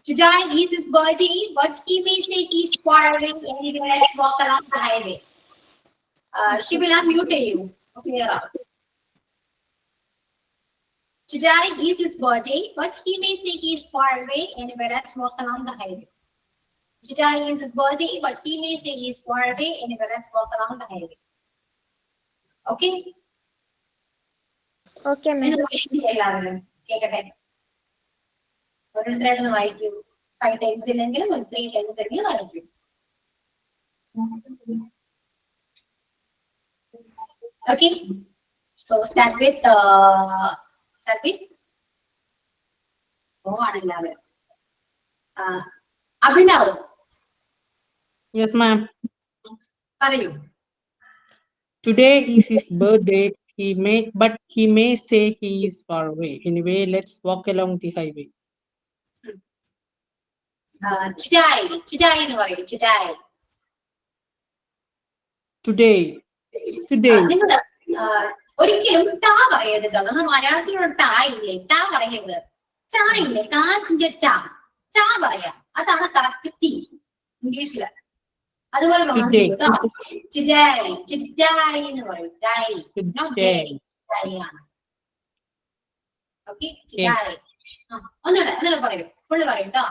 Today is his birthday, but he may say he's far away. Anyway, let's walk along the highway. Shibila, mute you. Clear out. Today is his birthday, but he may say he's far away. Anyway, let's walk along the highway. Today is his birthday, but he may say he's far away. Anyway, let's walk along the highway. Okay. Okay ma'am. എല്ലാവരും കേക്കട്ടെ. ഓരോരുത്തരായിട്ടൊന്ന് വായിക്കൂ. 5 times ഇല്ലെങ്കിലും 3 times എങ്കിലും വായിക്കൂ. Okay. So start with ആണ് എല്ലാവരും. അഭിനവ്. Yes, ma'am. പറയൂ. Today is his birthday. But he may say he is far away. Anyway, let's walk along the highway. Today എന്ന് പറയൂ. Today. നിങ്ങൾ ഒരിക്കലും ടാ പറയരുത്. നമ്മൾ മലയാളത്തിലുള്ള ടാ ഇല്ലേ? ടാ പറയരുത്. ചാ ഇല്ലേ? കാച്ചിന്റെ ചാ പറയാ. അതാണ് കറക്റ്റ് ടി ഇംഗ്ലീഷില്. അതുപോലെ today എന്ന് പറയും. ആണ്. Okay today. ഒന്നുകൂടെ പറയൂ, ഫുള്ള് പറയൂ കേട്ടോ.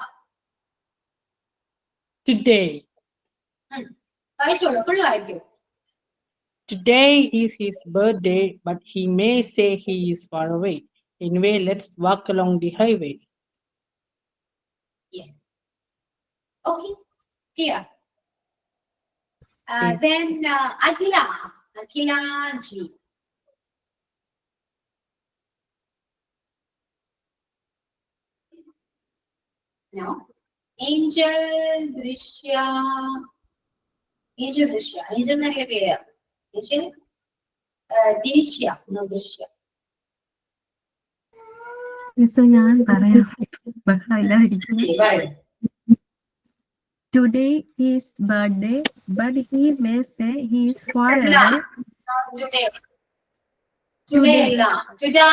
Today. വായിച്ചോളൂ, ഫുള്ള് വായിക്കൂ. Today is his birthday, but he may say he is far away. Anyway, let's walk along the highway. Yes. Okay, clear. Okay. Then Akila G. No. Angel Drishya. Angel എന്നറിയ പേര്. Angel Drishya. No, Drishya. ഞാൻ പറയാം. Today is birthday, but he may say he is far away. Today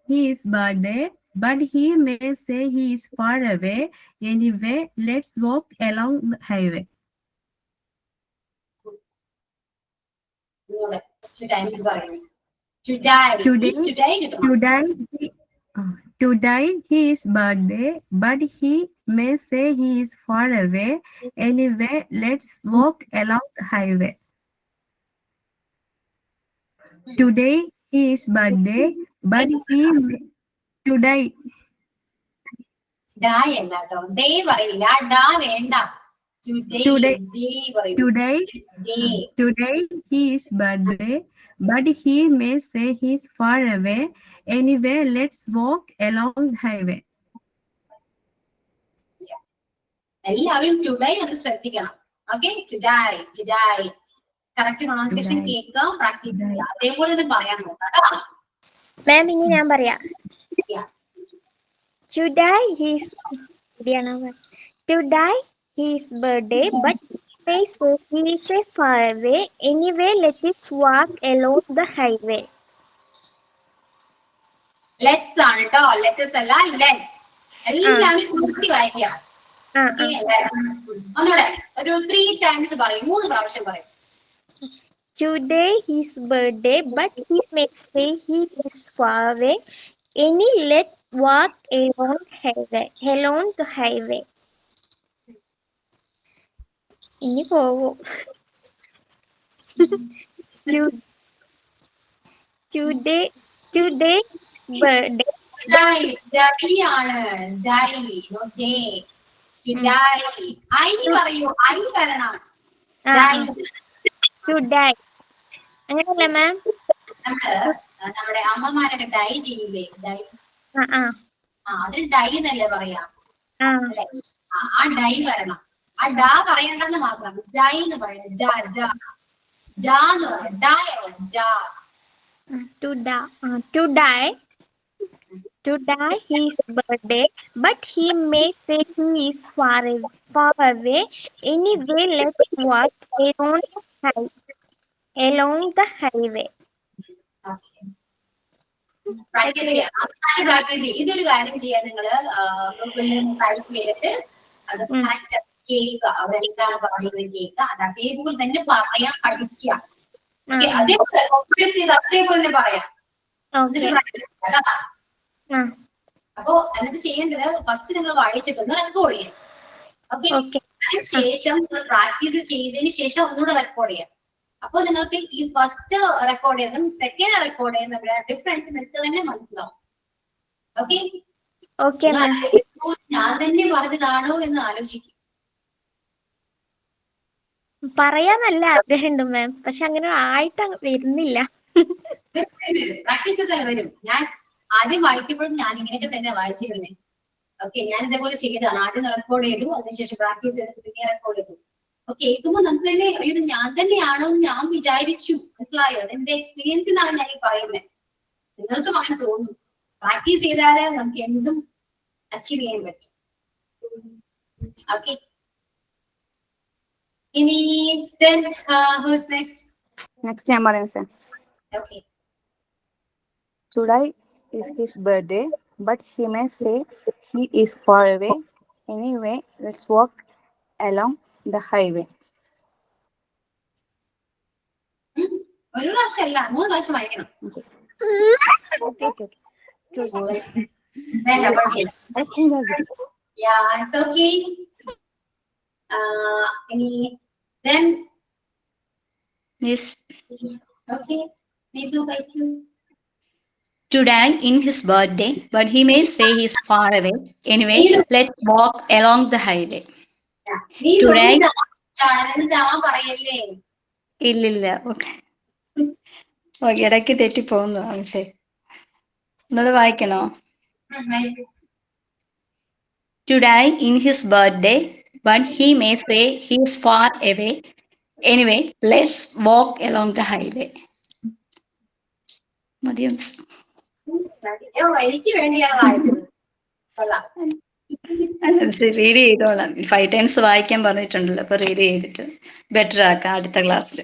his birthday, but he may say he is far away. Anyway, let's walk along the highway. Today his birthday, but he may say he is far away. Anyway, let's walk along the highway. Today his birthday, but he may, today today his birthday, but he may say he is far away. Anyway, let's walk along the highway. എല്ലാവരും ടുഡേ ഒന്ന് ശ്രദ്ധിക്കണം. ഓക്കെ, ടുഡേ കറക്റ്റ് പ്രൊണൗൺസിയേഷൻ കേൾക്കുക, പ്രാക്ടീസ് ചെയ്യുക, അതേപോലെ തന്നെ പറയാൻ നോക്കാം. മാം ഇനി ഞാൻ പറയാം. Today his birthday, but he say he is far away. Anyway, let's walk along the highway. Let's ആണ് കേട്ടോ, ലെറ്റ്സ് അല്ല, ലെറ്റ്സ്. എല്ലാവരും കൂട്ടി വായിക്കുക. ഒന്നുകൂടെ ഒരു 3 times പറയും, 3 പ്രാവശ്യം പറയും. Today his birthday, but he may say he is far away. Let's walk along the highway. ഇനി പോവോ? Today his birthday. പറയൂ, ഐ വരണം. Today അങ്ങനെയല്ല മാം, നമ്മുടെ അമ്മമാരൊക്കെ ഡൈ ചെയ്യില്ലേ, ഡൈ. അതിന് ഡൈ എന്നല്ലേ പറയാ, അല്ലെ? ആ ഡൈ വരണം. ആ ഡാ പറയണ്ടെന്ന് മാത്രം, ജൈ എന്ന് പറയണം. ജാ എന്ന് പറയണം, ഡൈ അല്ല, ജാ. Today his birthday, but he may say he is far away. Anyway, let's walk along the highway. Practice ചെയ്യാം. ഇതൊരു കാര്യം ചെയ്യാൻ നിങ്ങള് ഗൂഗിളിൽ ടൈപ്പ് ചെയ്തിട്ട് അത് കറക്റ്റ് കേൾക്കുക, അവരെന്താണ് പറയുന്നത് കേൾക്കുക, അത് അതേപോലെ തന്നെ പറയാൻ പഠിക്കുക. അതേപോലെ അതേപോലെ തന്നെ പറയാം. അപ്പൊ എന്നിട്ട് ചെയ്യേണ്ടത് ഫസ്റ്റ് നിങ്ങൾ വായിച്ചിട്ടൊന്ന് റെക്കോർഡ് ചെയ്യാം. ഓക്കെ, അതിനുശേഷം നിങ്ങൾ പ്രാക്ടീസ് ചെയ്തതിന് ശേഷം ഒന്നുകൂടെ റെക്കോർഡ് ചെയ്യാം. അപ്പൊ നിങ്ങൾക്ക് ഈ ഫസ്റ്റ് റെക്കോർഡ് ചെയ്യുന്നതും സെക്കൻഡ് റെക്കോർഡ് ചെയ്യുന്ന ഡിഫറൻസ് നിങ്ങൾക്ക് തന്നെ മനസ്സിലാവും. ഓക്കെ, ഞാൻ തന്നെ പറഞ്ഞതാണോ എന്ന് ആലോചിക്കും. പറയാൻ നല്ല ആഗ്രഹമുണ്ട് മാം, പക്ഷെ അങ്ങനെ ആയിട്ട് വരുന്നില്ല. പ്രാക്ടീസ് തന്നെ വരും. ഞാൻ ആദ്യം വായിക്കുമ്പോഴും ഞാൻ ഇങ്ങനെയൊക്കെ തന്നെ വായിച്ചിരുന്നേ. ഓക്കെ, ഞാൻ ഇതേപോലെ ചെയ്തതാണ്. ആദ്യം റെക്കോർഡ് ചെയ്തു, അതിനുശേഷം പ്രാക്ടീസ് ചെയ്തിട്ട് പിന്നെ റെക്കോർഡ് ചെയ്തു. കേൾക്കുമ്പോ നമുക്ക് തന്നെ അയ്യോ ഞാൻ തന്നെയാണോ ഞാൻ വിചാരിച്ചു. മനസ്സിലായോ? അതെന്റെ എക്സ്പീരിയൻസ് എന്നാണ് ഞാൻ ഈ പറയുന്നത്. നിങ്ങൾക്കും അങ്ങനെ തോന്നും. പ്രാക്ടീസ് ചെയ്താല് നമുക്ക് എന്തും അച്ചീവ് ചെയ്യാൻ പറ്റും. ഓക്കെ, ഇനി who's next? Next ഞാൻ പറയാം sir. Okay. Today is his birthday, but he may say he is far away. Anyway, let's walk along the highway. ഒരു പ്രാവശ്യം അല്ല, 3 പ്രാവശ്യം വായിക്കണം. Okay. വേണ്ട കുഴപ്പമില്ല. I think that's it. Yeah, it's okay. Any then Yes. okay. Neetu, thank you. Today in his birthday, but he may say he's far away. Anyway, let's walk along the highway. നീ Today, പറയല്ലേ? ഇല്ലില്ല. ഓക്കെ. ഓക്കെ, ഇടയ്ക്ക് തെറ്റിപ്പോകുന്നു. ശരി. ഒന്നുകൂടെ വായിക്കണോ? Today in his birthday, but he may say he's far away. Anyway, let's walk along the highway. മതിയോ? എനിക്ക് വേണ്ടിയാണ് വായിച്ചത്. കൊള്ളാം. റീഡ് ചെയ്തോളാം. 5 times വായിക്കാൻ പറഞ്ഞിട്ടുണ്ടല്ലോ, അപ്പൊ റീഡ് ചെയ്തിട്ട് ബെറ്റർ ആക്കാം അടുത്ത ക്ലാസ്സിൽ.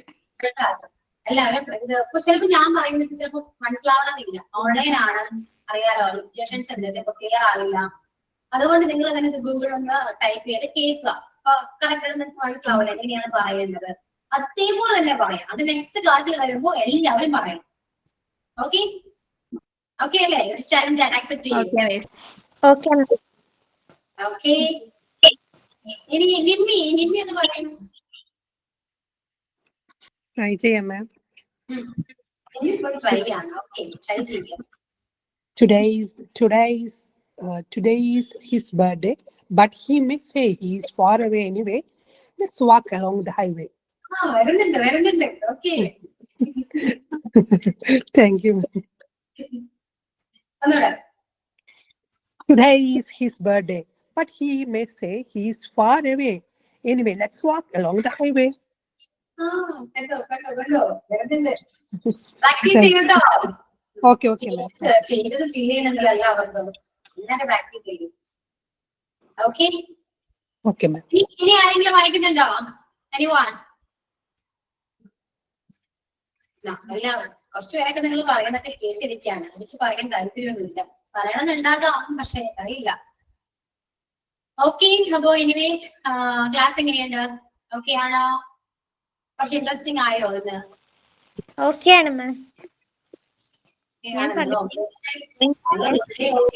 എല്ലാവരും ഇത് ചിലപ്പോൾ ഞാൻ പറയുന്നത് ചിലപ്പോൾ മനസ്സിലാവണമെന്നില്ല. ഓൺലൈൻ ആണ്, അറിയാലോ, സിറ്റുവേഷൻസ് ഉണ്ട്, ചിലപ്പോൾ ക്ലിയർ ആവില്ല. അതുകൊണ്ട് നിങ്ങൾ തന്നെ ഗൂഗിൾ ഒന്ന് ടൈപ്പ് ചെയ്ത് കേൾക്കുക. അപ്പൊ കറക്റ്റ് നിങ്ങൾക്ക് മനസ്സിലാവില്ല എങ്ങനെയാണ് പറയേണ്ടത്. അതേപോലെ തന്നെ പറയാം. അത് നെക്സ്റ്റ് ക്ലാസ്സിൽ വരുമ്പോൾ എല്ലാവരും പറയണം. ഓക്കെ ഓക്കെ അല്ലേ? ഒരു ചലഞ്ച് ആണ്, അക്സെപ്റ്റ് ചെയ്യും. ഓക്കെ. ഇനി നിമ്മി എന്ന് പറയുന്നു. ട്രൈ ചെയ്യാം മാം. ട്രൈ ആണ്. ഓക്കെ, ട്രൈ ചെയ്യാം. Today is his birthday, but he may say he is far away anyway. Let's walk along the highway. വരുന്നുണ്ട്. ഓക്കെ. Thank you. ഒന്നുകൂടെ. Today is his birthday, but he may say he is far away. Anyway, let's walk along the highway. കണ്ടോ. വരുന്നുണ്ട്. പ്രാക്ടീസ് ചെയ്യട്ടോ. Okay, ma'am. ചേഞ്ചസ് ഫീൽ ചെയ്യുന്നുണ്ടല്ലോ എല്ലാവർക്കും. എല്ലാവരും പ്രാക്ടീസ് ചെയ്യും. ഓക്കെ. Okay, ma'am. ഇനി ആരെങ്കിലും വായിക്കുന്നുണ്ടോ? anyone? എല്ലാവരും കുറച്ചു പേരൊക്കെ നിങ്ങൾ പറയുന്നൊക്കെ കേട്ടിരിക്കുകയാണ്. എനിക്ക് പറയാൻ താല്പര്യമൊന്നുമില്ല. പറയണമെന്നുണ്ടാകാം, പക്ഷെ അറിയില്ല. ഓക്കെ. അപ്പോ എനിവേ ക്ലാസ് എങ്ങനെയുണ്ട്? ഓക്കെ ആണോ? കുറച്ച് ഇൻട്രസ്റ്റിംഗ് ആയോ ഇന്ന്? ഓക്കെ ആണ് മാം.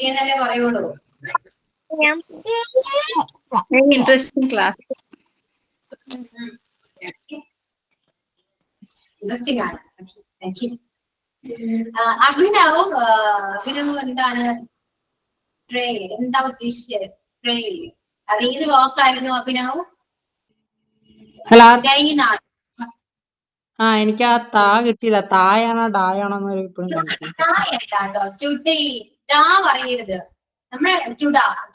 എന്നല്ലേ പറയുള്ളൂ. Interesting class. ഇൻട്രസ്റ്റിംഗ് ആണ്. അഭിനവ് എന്താണ് ട്രെയിൽ? എന്താ ഉദ്ദേശിച്ചത്? ട്രെയിൽ അത് ഏത് വാക്കായിരുന്നു അഭിനവ്? എനിക്ക് ആ താ കിട്ടിയില്ല. തായാണോ ഡായാണോ ഡായല്ലോ. ടുഡേ ഡാ പറയരുത്. നമ്മൾ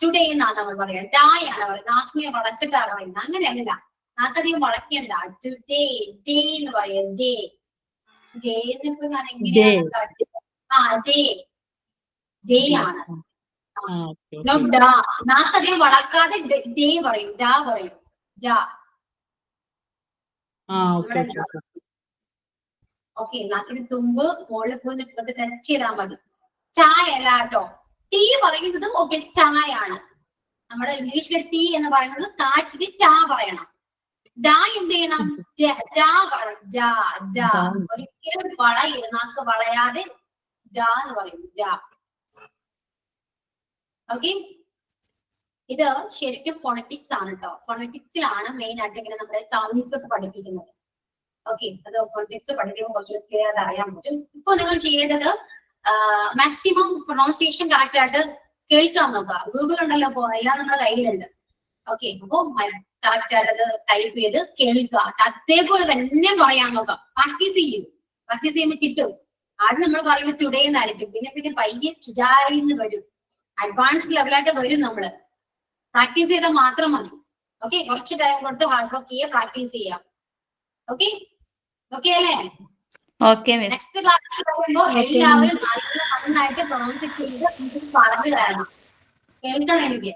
ടുഡേ എന്നാണ് നമ്മൾ പറയാ. ഡായാണ് പറയുന്നത്. നാക്കിനെ വളച്ചിട്ടാ പറയുന്നത്. അങ്ങനെയല്ല, നാക്കധികം വളയ്ക്കണ്ട. ടുഡേ ഡേ എന്ന് പറയാം. ഡേ എന്നിപ്പോ ഞാൻ എങ്ങനെയാണ്? ഡേ ആണ്. നാക്കധികം വളക്കാതെ ഡേ പറയും. ഡാ പറയും. ഡാ. ഓക്കെ. നാക്കിന് തുമ്പ് മുകളിൽ പോയി ടച്ച് ചെയ്താൽ മതി. ചായ അല്ല കേട്ടോ. ടീ പറയുന്നത് ഓക്കെ ചായ ആണ്. നമ്മുടെ ഇംഗ്ലീഷിലെ ടീ എന്ന് പറയുന്നത് കാറ്റിന് ചാ പറയണം. ഡാ എന്ത് ചെയ്യണം? ഒരിക്കലും വളയരുത്. നാക്ക് വളയാതെ ഡാ എന്ന് പറയും. ഡാ. ഓക്കെ. ഇത് ശരിക്കും ഫോണറ്റിക്സ് ആണ് കേട്ടോ. ഫോണറ്റിക്സിലാണ് മെയിൻ ആയിട്ട് ഇങ്ങനെ നമ്മുടെ സൗണ്ട്സ് ഒക്കെ പഠിപ്പിക്കുന്നത്. ഓക്കെ. അത് ഫോണറ്റിക്സ് പഠിക്കുമ്പോൾ കുറച്ചുകൂടി ക്ലിയർ ആയിട്ട് അറിയാൻ പറ്റും. ഇപ്പൊ നിങ്ങൾ ചെയ്യേണ്ടത് മാക്സിമം പ്രൊണൗൺസിയേഷൻ കറക്റ്റ് ആയിട്ട് കേൾക്കാൻ നോക്കുക. ഗൂഗിൾ ഉണ്ടല്ലോ, ഇപ്പൊ എല്ലാം നമ്മുടെ കയ്യിലുണ്ട്. ഓക്കെ. അപ്പൊ കറക്റ്റ് ആയിട്ട് അത് ടൈപ്പ് ചെയ്ത് കേൾക്കുക. അതേപോലെ തന്നെ പറയാൻ നോക്കാം. പ്രാക്ടീസ് ചെയ്യുമ്പോൾ കിട്ടും. ആദ്യം നമ്മൾ പറയുമ്പോൾ ടുഡേ എന്നായിരിക്കും. പിന്നെ പയ്യെ ടുഡായി എന്ന് വരും. അഡ്വാൻസ് ലെവലായിട്ട് വരും. നമ്മള് പ്രാക്ടീസ് ചെയ്താൽ മാത്രം മതി. ഓക്കെ. കുറച്ച് ടൈം കൊടുത്ത് ഹാർഡ് വർക്ക് ചെയ്യുക, പ്രാക്ടീസ് ചെയ്യാം. ഓക്കെ. ഓക്കെ അല്ലേ? നെക്സ്റ്റ് ക്ലാസ്സിൽ പോകുമ്പോൾ എല്ലാവരും നന്നായിട്ട് പ്രൊണൗൺസ് ചെയ്ത് പറഞ്ഞു തരണം. കേൾക്കണം എനിക്ക്.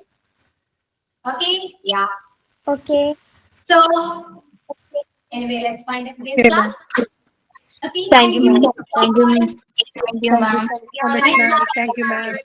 Okay. Yeah. Okay. So anyway, let's find a today's class. Okay. Thank you, ma'am. Thank you, ma'am. Thank you, ma'am.